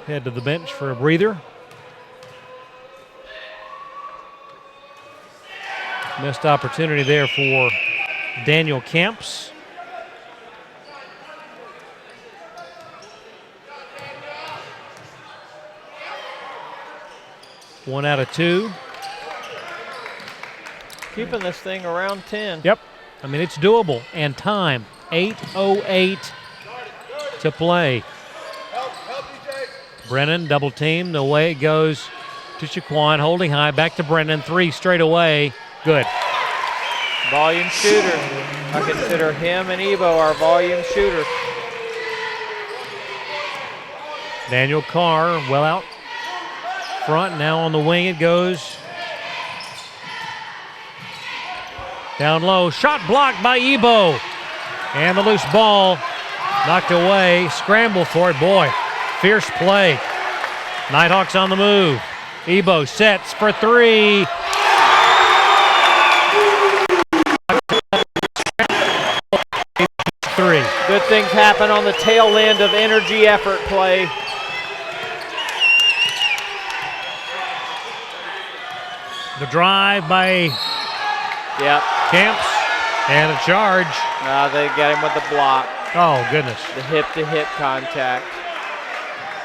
head to the bench for a breather. Missed opportunity there for Daniel Camps. One out of two. Keeping this thing around 10. Yep. I mean, it's doable. And time, 8:08 to play. Brennan, double team. The way it goes to Shaquan, holding high, back to Brennan. Three straight away. Good. Volume shooter. I consider him and Ebo our volume shooter. Daniel Carr, well out front. Now on the wing it goes. Down low, shot blocked by Ebo. And the loose ball knocked away. Scramble for it. Boy, fierce play. Nighthawks on the move. Ebo sets for three. Three. Good things happen on the tail end of energy effort play. The drive by Camps and a charge. They got him with the block. Oh, goodness. The hip-to-hip contact.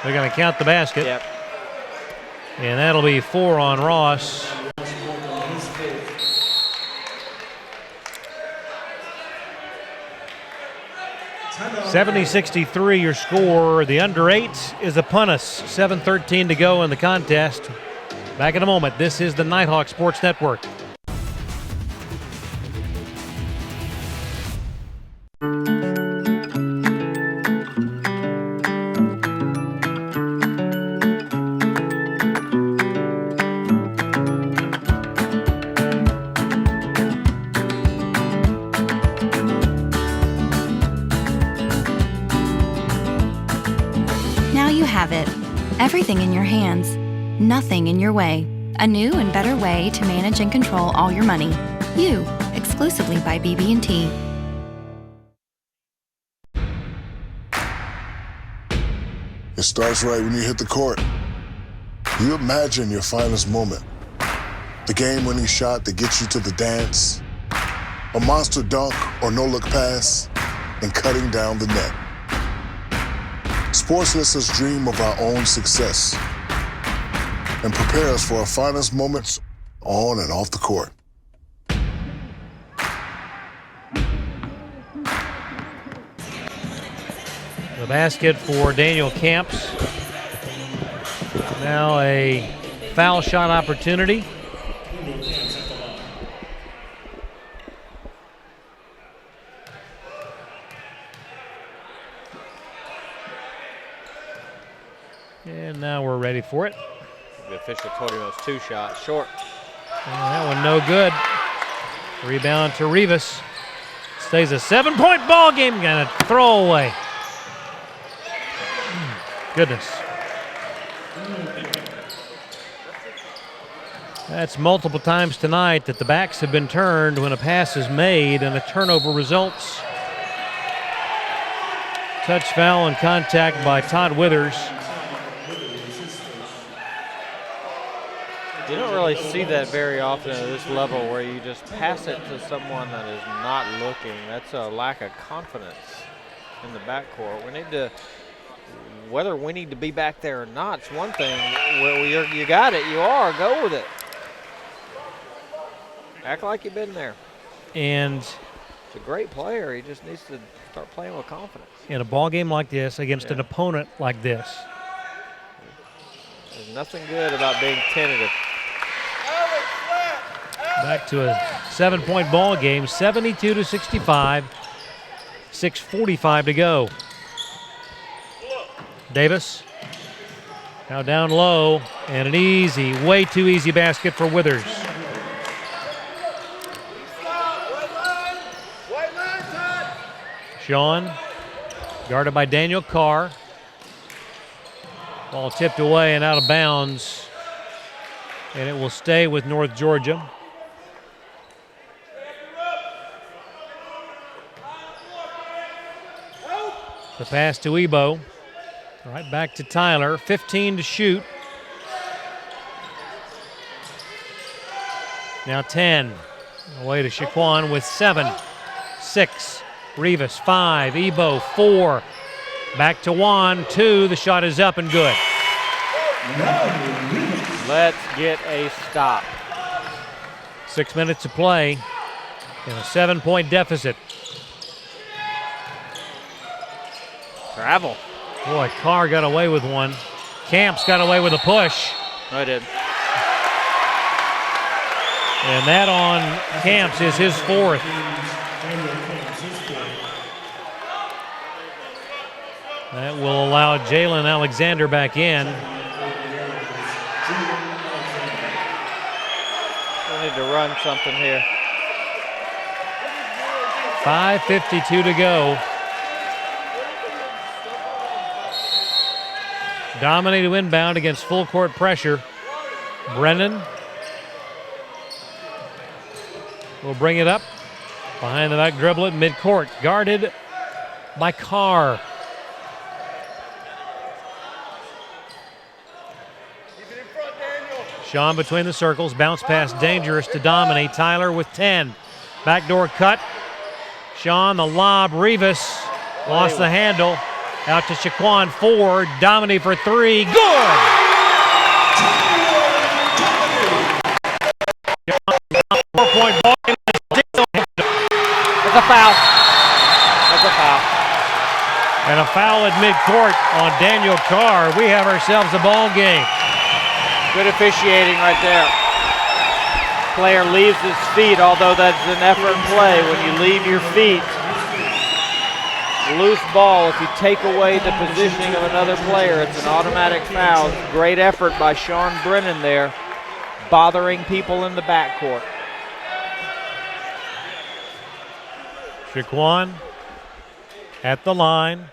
They're going to count the basket. Yep. And that'll be 4 on Ross. $70-63 your score. The under 8 is upon us. 7:13 to go in the contest. Back in a moment. This is the Nighthawk Sports Network. Now you have it. Everything in your hands. Nothing in your way. A new and better way to manage and control all your money. You, exclusively by BB&T. It starts right when you hit the court. You imagine your finest moment. The game-winning shot that gets you to the dance. A monster dunk or no-look pass. And cutting down the net. Sports lets us dream of our own success and prepare us for our finest moments on and off the court. The basket for Daniel Camps. Now a foul shot opportunity. And now we're ready for it. The official told him it was 2 shots short. And that one no good. Rebound to Rivas. Stays a 7-point ball game. Gonna throw away. Goodness. That's multiple times tonight that the backs have been turned when a pass is made and a turnover results. Touch, foul, and contact by Todd Withers. You don't really see that very often at this level where you just pass it to someone that is not looking. That's a lack of confidence in the backcourt. We need to, whether we need to be back there or not, it's one thing. Well, you got it, you are, go with it. Act like you've been there. And it's a great player. He just needs to start playing with confidence. In a ball game like this, against an opponent like this. There's nothing good about being tentative. Back to a 7-point ball game, 72-65, 6:45 to go. Davis now down low, and an easy, way too easy basket for Withers. Sean, guarded by Daniel Carr. Ball tipped away and out of bounds, and it will stay with North Georgia. The pass to Ebo. Right back to Tyler. 15 to shoot. Now 10. Away to Shaquan with 7. 6. Rivas 5. Ebo 4. Back to Juan 2. The shot is up and good. Let's get a stop. 6 minutes to play in a 7-point deficit. Travel. Boy, Carr got away with one. Camps got away with a push. I did. And that on Camps is his 4th. That will allow Jalen Alexander back in. We need to run something here. 5:52 to go. Dominated inbound against full court pressure. Brennan will bring it up. Behind the back dribble at midcourt. Guarded by Carr. Sean between the circles. Bounce pass dangerous to Dominic. Tyler with 10. Backdoor cut. Sean the lob. Rivas Lost the handle. Out to Shaquan Ford. Dominy for three. Good! Four-point ball. That's a foul. That's a foul. And a foul at midcourt on Daniel Carr. We have ourselves a ball game. Good officiating right there. Player leaves his feet, although that's an effort play. When you leave your feet, loose ball, if you take away the positioning of another player, it's an automatic foul. Great effort by Sean Brennan there, bothering people in the backcourt. Shaquan at the line.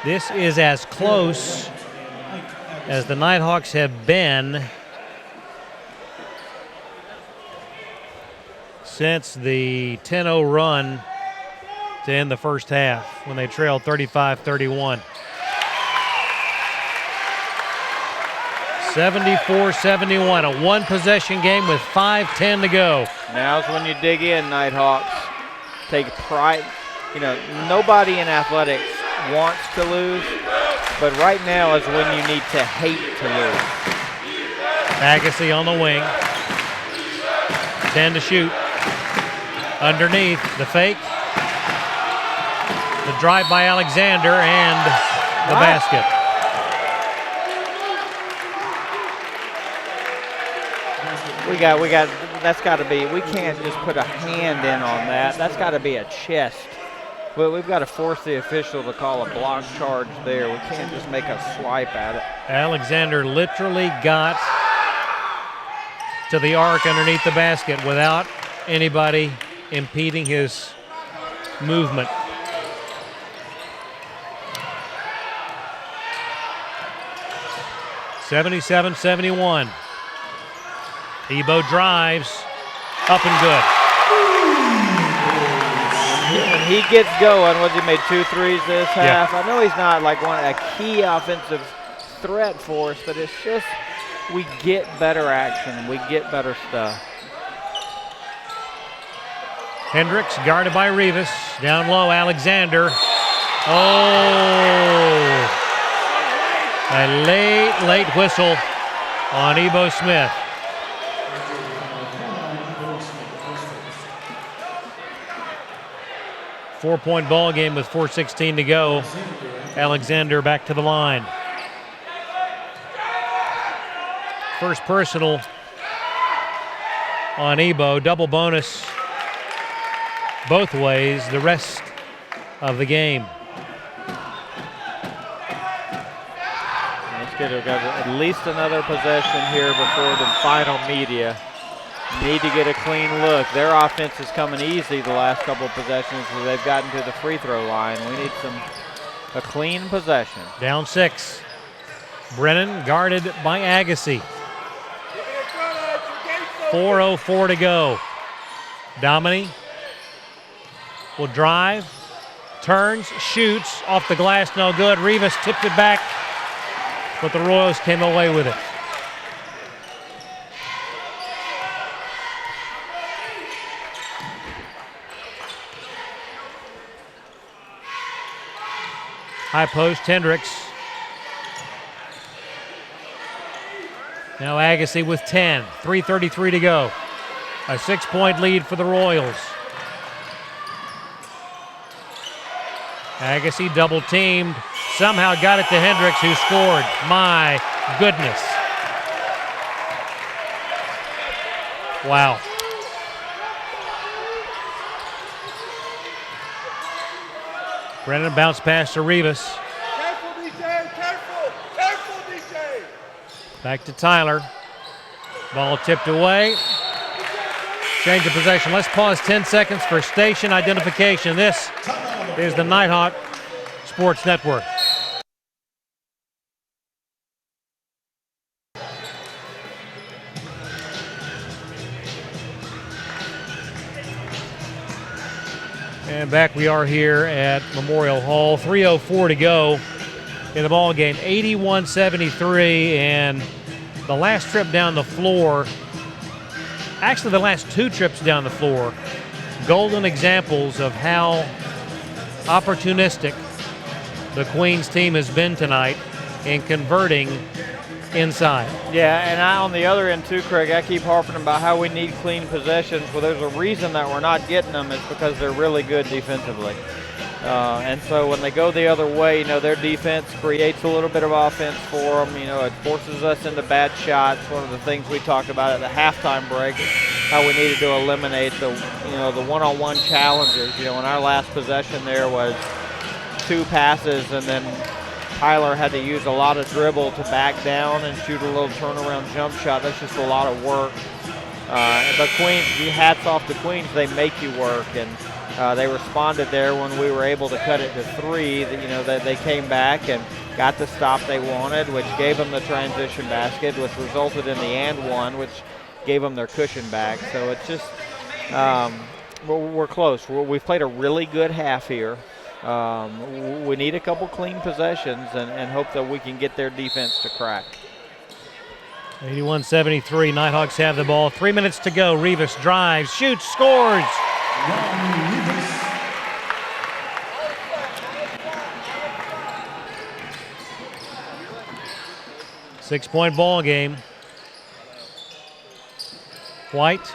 This is as close as the Nighthawks have been since the 10-0 run to end the first half when they trailed 35-31. 74-71, a one-possession game with 5:10 to go. Now's when you dig in, Nighthawks. Take pride. You know, nobody in athletics wants to lose, but right now is when you need to hate to lose. Agassi on the wing. 10 to shoot. Underneath, the fake. The drive by Alexander and the basket. We got, that's got to be, we can't just put a hand in on that. That's got to be a chest. But we've got to force the official to call a block charge there. We can't just make a swipe at it. Alexander literally got to the arc underneath the basket without anybody impeding his movement. (77-71). Ebo drives, up and good. When he gets going, he made 2 threes this half. I know he's not like a key offensive threat for us, but it's just we get better action, we get better stuff. Hendricks guarded by Rivas. Down low, Alexander. Oh! A late whistle on Ebo Smith. Four-point ball game with 4:16 to go. Alexander back to the line. First personal on Ebo. Double bonus both ways the rest of the game. Let's get at least another possession here before the final media. Need to get a clean look. Their offense is coming easy the last couple of possessions as they've gotten to the free throw line. We need a clean possession. Down 6. Brennan guarded by Agassi. 4:04 to go. Dominy will drive, turns, shoots, off the glass, no good. Rivas tipped it back, but the Royals came away with it. High post, Hendricks. Now Agassi with 10, 3:33 to go. A 6-point lead for the Royals. Agassi double teamed, somehow got it to Hendricks, who scored. My goodness. Wow. Brennan bounce pass to Rivas. Careful, DJ, careful, DJ. Back to Tyler. Ball tipped away. Change of possession. Let's pause 10 seconds for station identification. This is the Nighthawk Sports Network. And back we are here at Memorial Hall. 3:04 to go in the ball game. 81-73, and the last trip down the floor, actually the last 2 trips down the floor, golden examples of how opportunistic the Queens team has been tonight in converting inside. Yeah, and on the other end too, Craig, I keep harping about how we need clean possessions. Well, there's a reason that we're not getting them. It's because they're really good defensively. And so when they go the other way, you know, their defense creates a little bit of offense for them. You know, it forces us into bad shots. One of the things we talked about at the halftime break is how we needed to eliminate the one-on-one challenges. You know, in our last possession there was 2 passes, and then Tyler had to use a lot of dribble to back down and shoot a little turnaround jump shot. That's just a lot of work. But Queens, hats off to Queens, they make you work, and they responded there when we were able to cut it to 3. You know, they came back and got the stop they wanted, which gave them the transition basket, which resulted in the and one, which gave them their cushion back. So it's just, we're close. We've played a really good half here. We need a couple clean possessions and hope that we can get their defense to crack. 81-73, Nighthawks have the ball. 3 minutes to go. Rivas drives, shoots, scores. 6-point ball game. White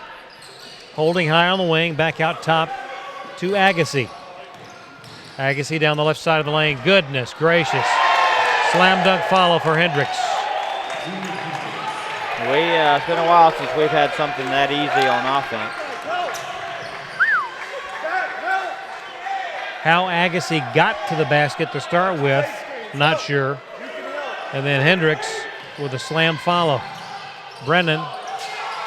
holding high on the wing, back out top to Agassi. Agassi down the left side of the lane. Goodness gracious. Slam dunk follow for Hendricks. It's been a while since we've had something that easy on offense. How Agassi got to the basket to start with, not sure. And then Hendricks with a slam follow. Brennan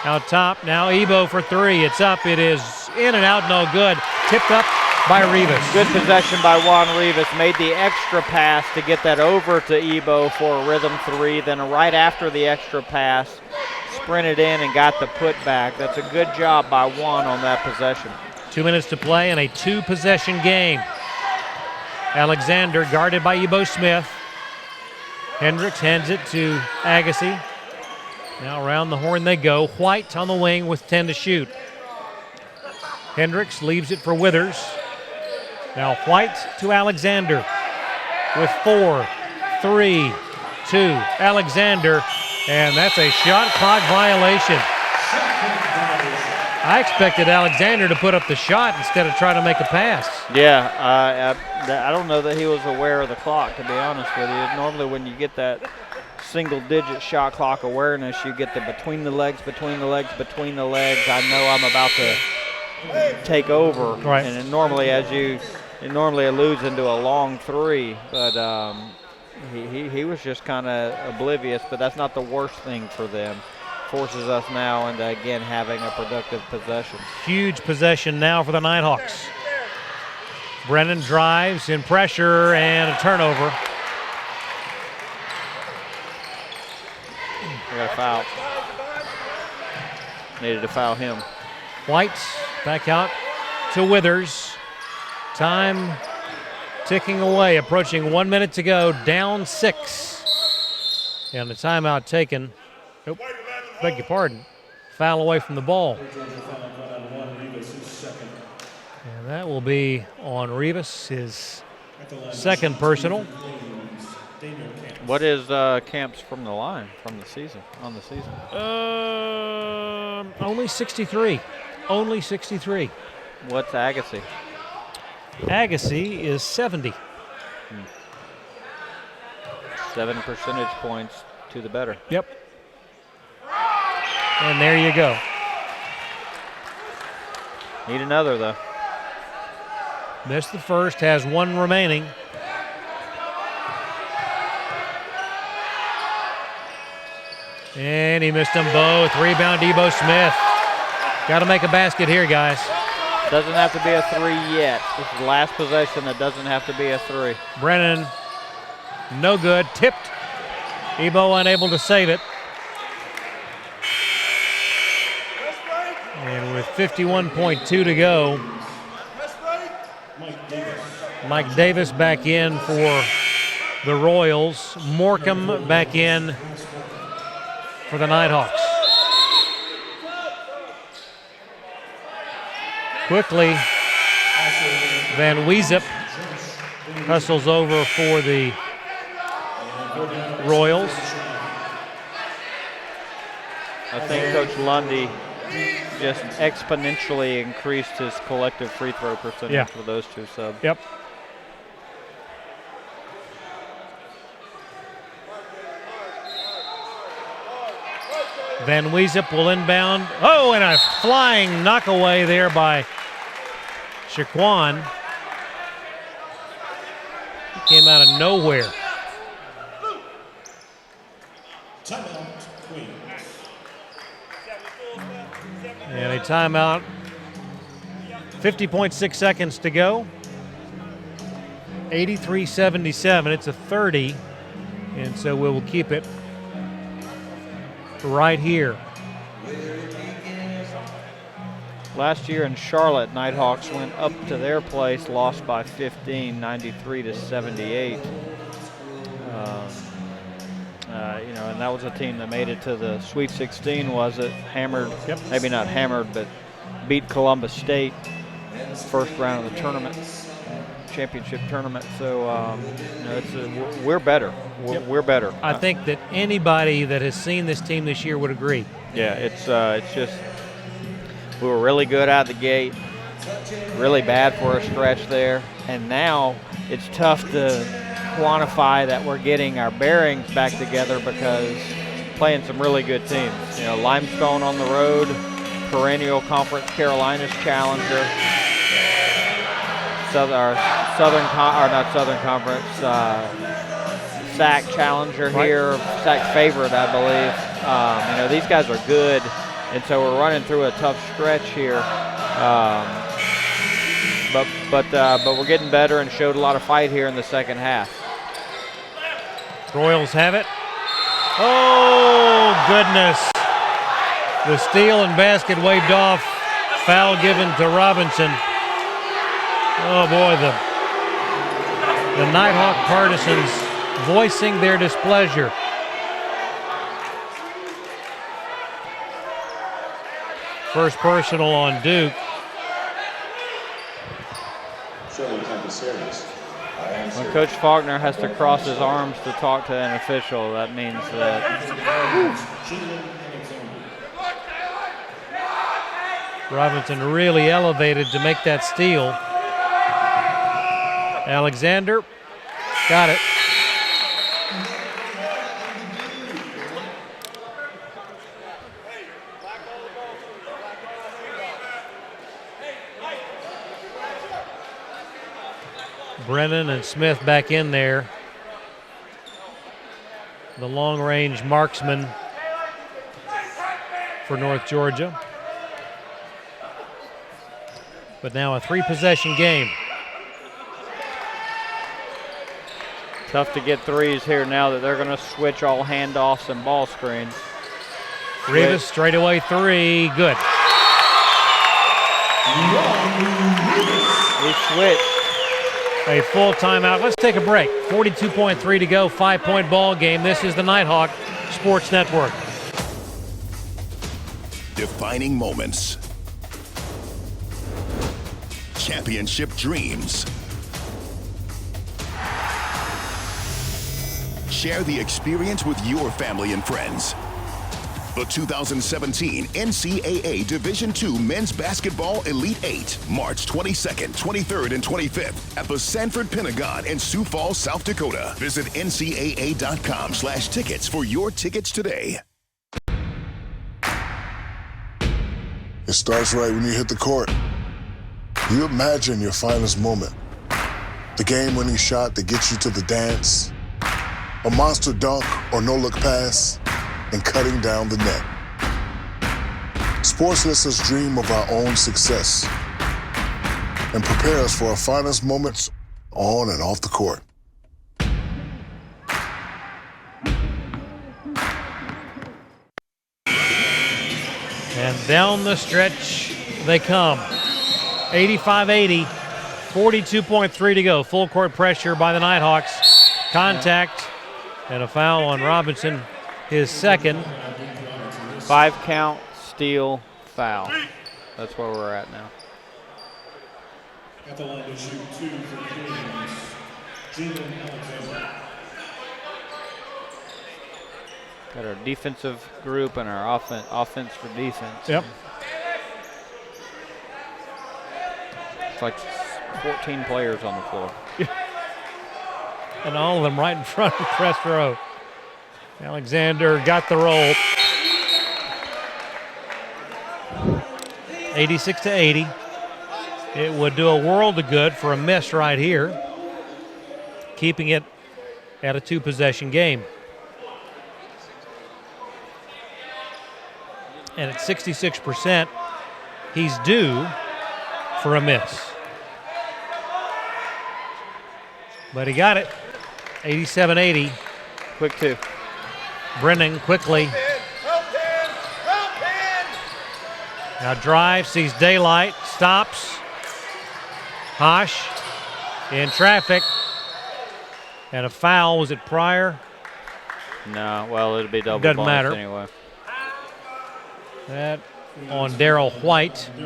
out top. Now Ebo for 3. It's up. It is in and out. No good. Tipped up by Rivas. Good possession by Juan Rivas. Made the extra pass to get that over to Ebo for a rhythm 3. Then right after the extra pass, sprinted in and got the putback. That's a good job by Juan on that possession. 2 minutes to play in a 2-possession game. Alexander guarded by Ebo Smith. Hendricks hands it to Agassi. Now around the horn they go. White on the wing with 10 to shoot. Hendricks leaves it for Withers. Now White to Alexander with 4, 3, 2. Alexander, and that's a shot clock violation. I expected Alexander to put up the shot instead of trying to make a pass. Yeah, I don't know that he was aware of the clock, to be honest with you. Normally when you get that single-digit shot clock awareness, you get the between the legs, between the legs, between the legs. I know I'm about to take over. Right. And it normally alludes into a long 3, but he was just kind of oblivious, but that's not the worst thing for them. Forces us now into, again, having a productive possession. Huge possession now for the Nighthawks. Brennan drives in pressure and a turnover. We got a foul. Needed to foul him. White back out to Withers. Time ticking away, approaching 1 minute to go, down 6. And the timeout taken. Nope. Beg your pardon. Foul away from the ball. And that will be on Rivas, his second personal. What is Camps from the line on the season? Only 63. Only 63. What's Agassi? Agassi is 70. 7 percentage points to the better. Yep. And there you go. Need another, though. Missed the first, has 1 remaining. And he missed them both. Rebound, Ebo Smith. Got to make a basket here, guys. Doesn't have to be a 3 yet. This is the last possession that doesn't have to be a 3. Brennan, no good. Tipped. Ebo unable to save it. And with 51.2 to go, Mike Davis back in for the Royals. Morecambe back in for the Nighthawks. Quickly, Van Weezip hustles over for the Royals. I think Coach Lundy just exponentially increased his collective free throw percentage with those two subs. Yep. Van Weezip will inbound. Oh, and a flying knockaway there by Shaquan. He came out of nowhere. And a timeout. 50.6 seconds to go. 83-77. It's a 30. And so we will keep it right here. Last year in Charlotte, Nighthawks went up to their place, lost by 15, 93-78. And that was a team that made it to the Sweet 16, was it? Hammered, maybe not hammered, but beat Columbus State first round of the tournament, championship tournament. So, we're better. We're better. I think that anybody that has seen this team this year would agree. Yeah, it's just we were really good out of the gate, really bad for a stretch there, and now it's tough to quantify that we're getting our bearings back together because playing some really good teams. Limestone on the road, perennial Conference Carolinas challenger, SAC challenger here, SAC favorite, I believe. These guys are good, and so we're running through a tough stretch here. But we're getting better and showed a lot of fight here in the second half. Royals have it. Oh, goodness. The steal and basket waved off. Foul given to Robinson. Oh, boy, the Nighthawk partisans voicing their displeasure. First personal on Duke. When Coach Faulkner has to cross his arms to talk to an official, that means that Robinson really elevated to make that steal. Alexander got it. Brennan and Smith back in there. The long-range marksman for North Georgia. But now a three-possession game. Tough to get threes here now that they're going to switch all handoffs and ball screens. Rivas straightaway three, good. He switched. A full timeout. Let's take a break. 42.3 to go, 5-point ball game. This is the Nighthawk Sports Network. Defining moments. Championship dreams. Share the experience with your family and friends. The 2017 NCAA Division II Men's Basketball Elite 8, March 22nd, 23rd, and 25th at the Sanford Pentagon in Sioux Falls, South Dakota. Visit ncaa.com/tickets for your tickets today. It starts right when you hit the court. You imagine your finest moment. The game-winning shot that gets you to the dance. A monster dunk or no-look pass. And cutting down the net. Sports lets us dream of our own success and prepare us for our finest moments on and off the court. And down the stretch they come. 85-80, 42.3 to go. Full court pressure by the Nighthawks. Contact and a foul on Robinson. His second. 5 count, steal, foul. That's where we're at now. At the line to shoot 2 for Queens, Jalen Alexander. Got our defensive group and our offense for defense. Yep. It's like 14 players on the floor. And all of them right in front of the press row. Alexander got the roll. 86-80. It would do a world of good for a miss right here, keeping it at a 2-possession game. And at 66%, he's due for a miss. But he got it. 87-80. Quick 2. Brennan quickly. Now drives, sees daylight, stops. Hosh in traffic. And a foul. Was it Pryor? No, well, it'll be double Doesn't bonus matter. anyway. That on Darryl White. At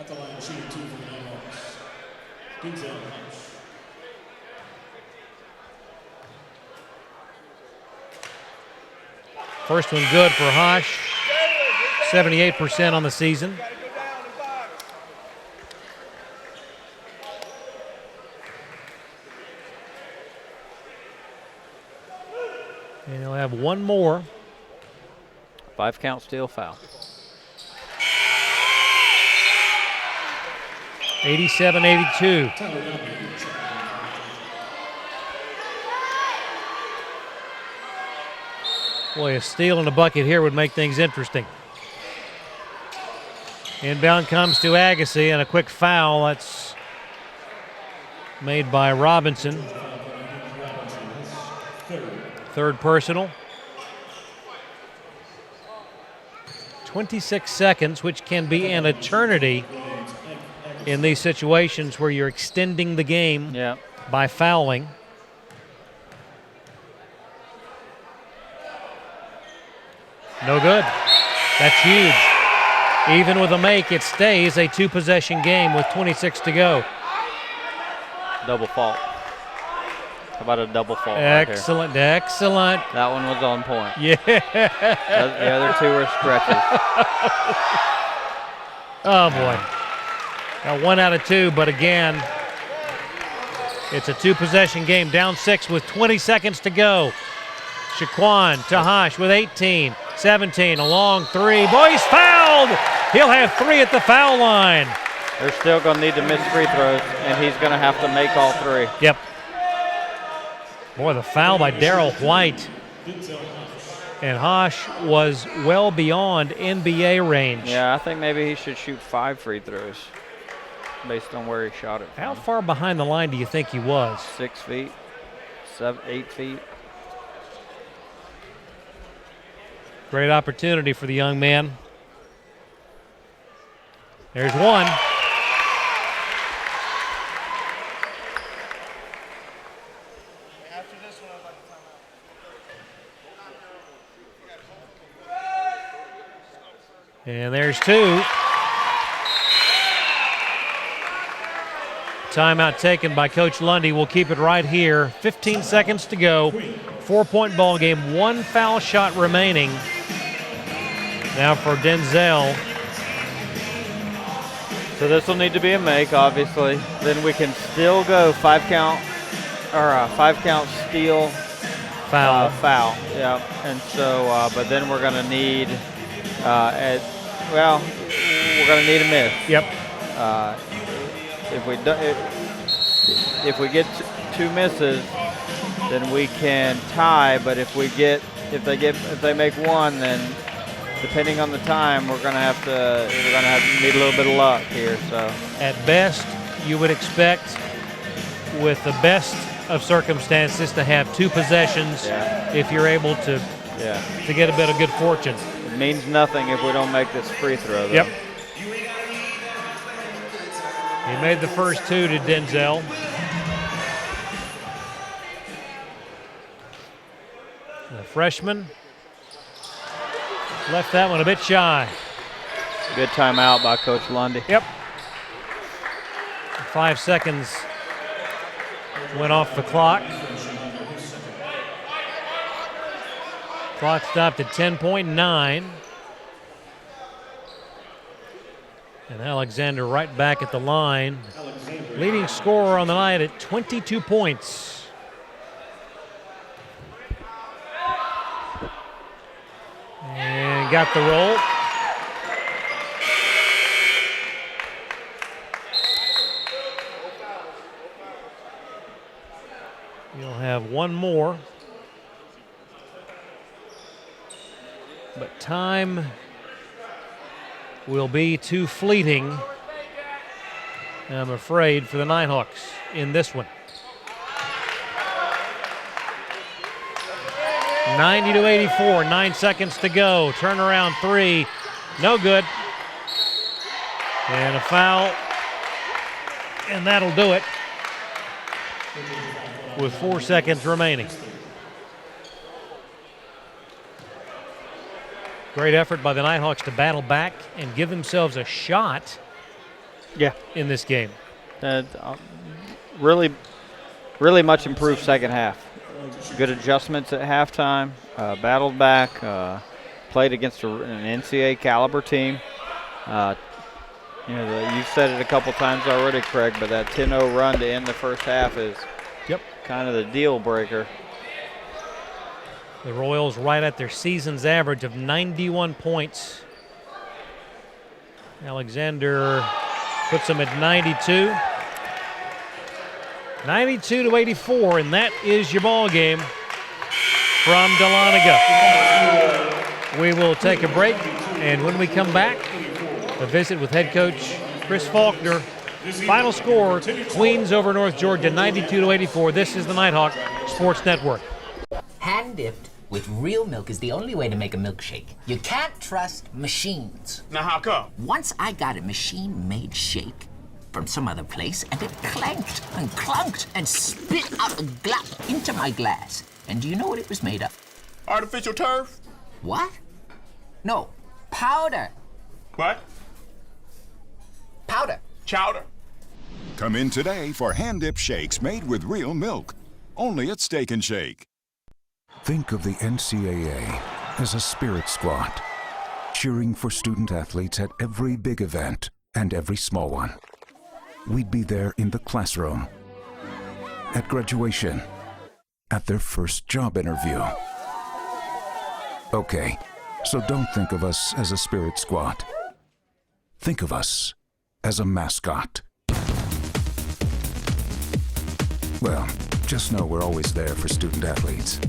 the line, shooting 2 for the Nighthawks, Denzel Hosh. First one good for Hosh. 78% on the season. And he'll have one more. 5-count steal foul. 87-82. Boy, a steal and a bucket here would make things interesting. Inbound comes to Agassi, and a quick foul. That's made by Robinson. Third personal. 26 seconds, which can be an eternity in these situations where you're extending the game by fouling. No good. That's huge. Even with a make, it stays a 2-possession game with 26 to go. Double fault. How about a double fault? Excellent, excellent. That one was on point. Yeah. The other 2 were stretches. Oh, boy. Now 1 out of 2, but again, it's a 2-possession game. Down 6 with 20 seconds to go. Shaquan Tahash with 18, 17, a long 3. Boy, he's fouled. He'll have 3 at the foul line. They're still going to need to miss free throws, and he's going to have to make all 3. Yep. Boy, the foul by Darryl White. And Hosh was well beyond NBA range. Yeah, I think maybe he should shoot 5 free throws based on where he shot it from. How far behind the line do you think he was? 6 feet, 7, 8 feet. Great opportunity for the young man. There's one. And there's 2. Timeout taken by Coach Lundy. We'll keep it right here. 15 seconds to go. 4-point ball game. 1 foul shot remaining. Now for Denzel. So this will need to be a make, obviously. Then we can still go 5-count or a 5-count steal foul. Yeah, and so but then we're going to need we're going to need a miss. Yep. If we get 2 misses, then we can tie. But if they make 1, then depending on the time, we're going to have to need a little bit of luck here. So at best, you would expect, with the best of circumstances, to have 2 possessions if you're able to get a bit of good fortune. It means nothing if we don't make this free throw, though. Yep. He made the first 2 to Denzel. The freshman left that one a bit shy. Good timeout by Coach Lundy. Yep. 5 seconds went off the clock. Clock stopped at 10.9. And Alexander right back at the line. Leading scorer on the night at 22 points. And got the roll. You'll have one more. But time will be too fleeting, I'm afraid, for the Nighthawks in this one. 90-84, 9 seconds to go. Turnaround three, no good. And a foul, and that'll do it with 4 seconds remaining. Great effort by the Nighthawks to battle back and give themselves a shot in this game. Really much improved second half. Good adjustments at halftime, battled back, played against an NCAA caliber team. You've said it a couple times already, Craig, but that 10-0 run to end the first half is kind of the deal breaker. The Royals right at their season's average of 91 points. Alexander puts them at 92. 92-84, and that is your ball game from Dahlonega. We will take a break, and when we come back, a visit with head coach Chris Faulkner. Final score, Queens over North Georgia, 92-84. This is the Nighthawk Sports Network. Hand-dipped with real milk is the only way to make a milkshake. You can't trust machines. Now how come? Once I got a machine-made shake from some other place, and it clanked and clunked and spit out a glop into my glass. And do you know what it was made of? Artificial turf? What? No, powder. What? Powder. Chowder. Come in today for hand-dip shakes made with real milk. Only at Steak and Shake. Think of the NCAA as a spirit squad, cheering for student athletes at every big event and every small one. We'd be there in the classroom, at graduation, at their first job interview. Okay, so don't think of us as a spirit squad. Think of us as a mascot. Well, just know we're always there for student athletes.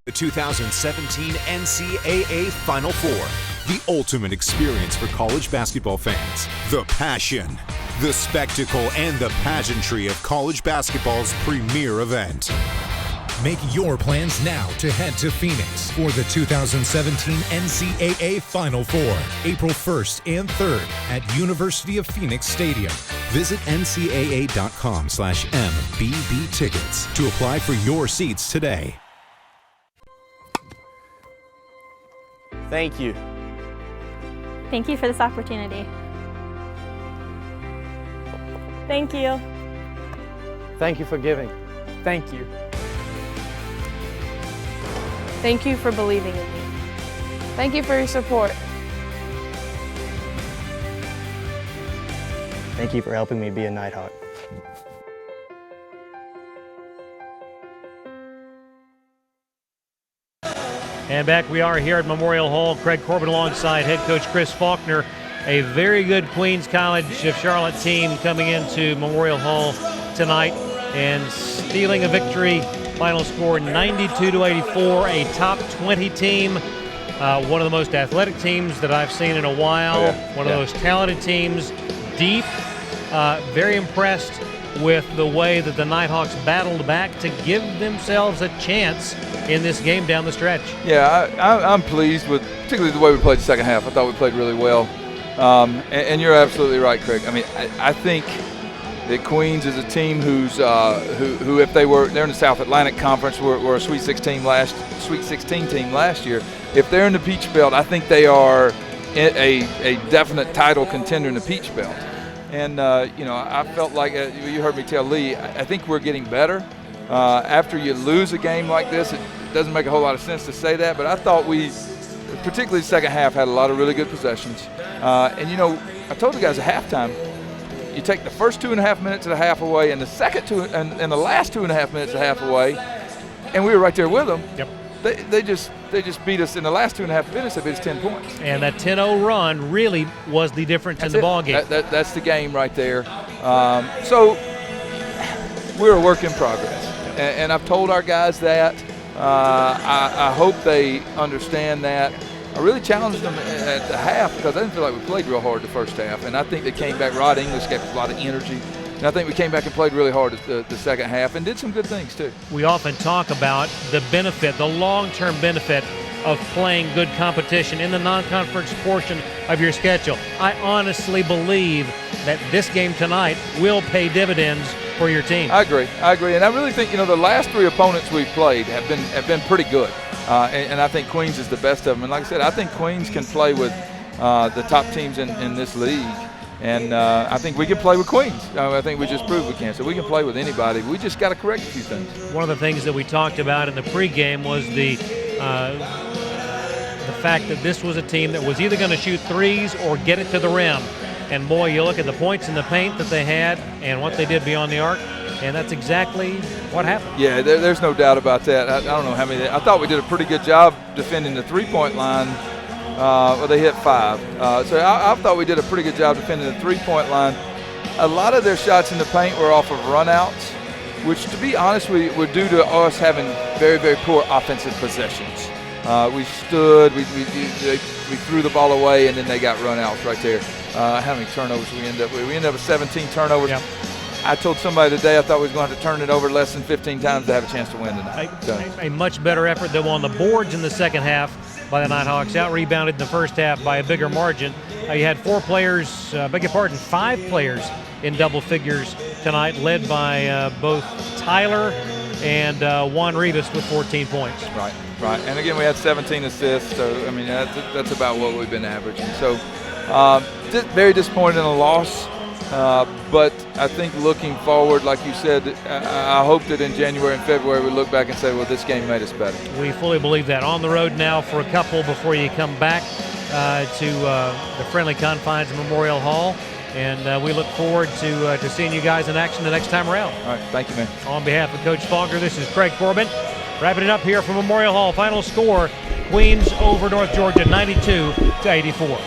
The 2017 NCAA Final Four, the ultimate experience for college basketball fans. The passion, the spectacle, and the pageantry of college basketball's premier event. Make your plans now to head to Phoenix for the 2017 NCAA Final Four, April 1st and 3rd at University of Phoenix Stadium. Visit ncaa.com/MBB tickets to apply for your seats today. Thank you. Thank you for this opportunity. Thank you. Thank you for giving. Thank you. Thank you for believing in me. Thank you for your support. Thank you for helping me be a Nighthawk. And back we are here at Memorial Hall. Craig Corbin alongside head coach Chris Faulkner. A very good Queens College of Charlotte team coming into Memorial Hall tonight and stealing a victory. Final score 92-84, a top 20 team. One of the most athletic teams that I've seen in a while. One of the most talented teams, deep. Very impressed with the way that the Nighthawks battled back to give themselves a chance in this game down the stretch. Yeah, I'm pleased with particularly the way we played the second half. I thought we played really well. And you're absolutely right, Craig. I mean, I think that Queens is a team who if they're in the South Atlantic Conference, were a Sweet 16 team last year. If they're in the Peach Belt, I think they are a definite title contender in the Peach Belt. And, I felt like, you heard me tell Lee, I think we're getting better. After you lose a game like this, it doesn't make a whole lot of sense to say that, but I thought we, particularly the second half, had a lot of really good possessions. I told the guys at halftime, you take the first 2.5 minutes of the half away and the second and the last 2.5 minutes of the half away, and we were right there with them. Yep. They just beat us in the last 2.5 minutes. They beat us 10 points. And that 10-0 run really was the difference in the ball game. That's the game right there. So we're a work in progress, and I've told our guys that. I hope they understand that. I really challenged them at the half because I didn't feel like we played real hard the first half, and I think they came back. Rod English gave us a lot of energy, and I think we came back and played really hard the second half and did some good things too. We often talk about the benefit, the long-term benefit of playing good competition in the non-conference portion of your schedule. I honestly believe that this game tonight will pay dividends for your team. I agree, and I really think the last 3 opponents we've played have been pretty good, and I think Queens is the best of them. And like I said, I think Queens can play with the top teams in this league, and I think we can play with Queens. I think we just proved we can. So we can play with anybody. We just got to correct a few things. One of the things that we talked about in the pregame was the fact that this was a team that was either going to shoot threes or get it to the rim. And boy, you look at the points in the paint that they had and what they did beyond the arc, and that's exactly what happened. Yeah, there's no doubt about that. I don't know how many. I thought we did a pretty good job defending the three-point line. Well, they hit 5. So I thought we did a pretty good job defending the three-point line. A lot of their shots in the paint were off of runouts, which, to be honest, were due to us having very, very poor offensive possessions. We stood, we threw the ball away, and then they got runouts right there. How many turnovers we end up with? We ended up with 17 turnovers. Yep. I told somebody today I thought we was going to have to turn it over less than 15 times to have a chance to win tonight. A much better effort, though, on the boards in the second half by the Nighthawks. Out-rebounded in the first half by a bigger margin. You had 5 players in double figures tonight, led by both Tyler and Juan Rivas with 14 points. Right. And again, we had 17 assists, so I mean that's about what we've been averaging. So very disappointed in the loss, but I think looking forward, like you said, I hope that in January and February we look back and say, well, this game made us better. We fully believe that. On the road now for a couple before you come back to the friendly confines of Memorial Hall. And we look forward to seeing you guys in action the next time around. All right, thank you, man. On behalf of Coach Fogger, this is Craig Corbin. Wrapping it up here from Memorial Hall. Final score, Queens over North Georgia, 92-84.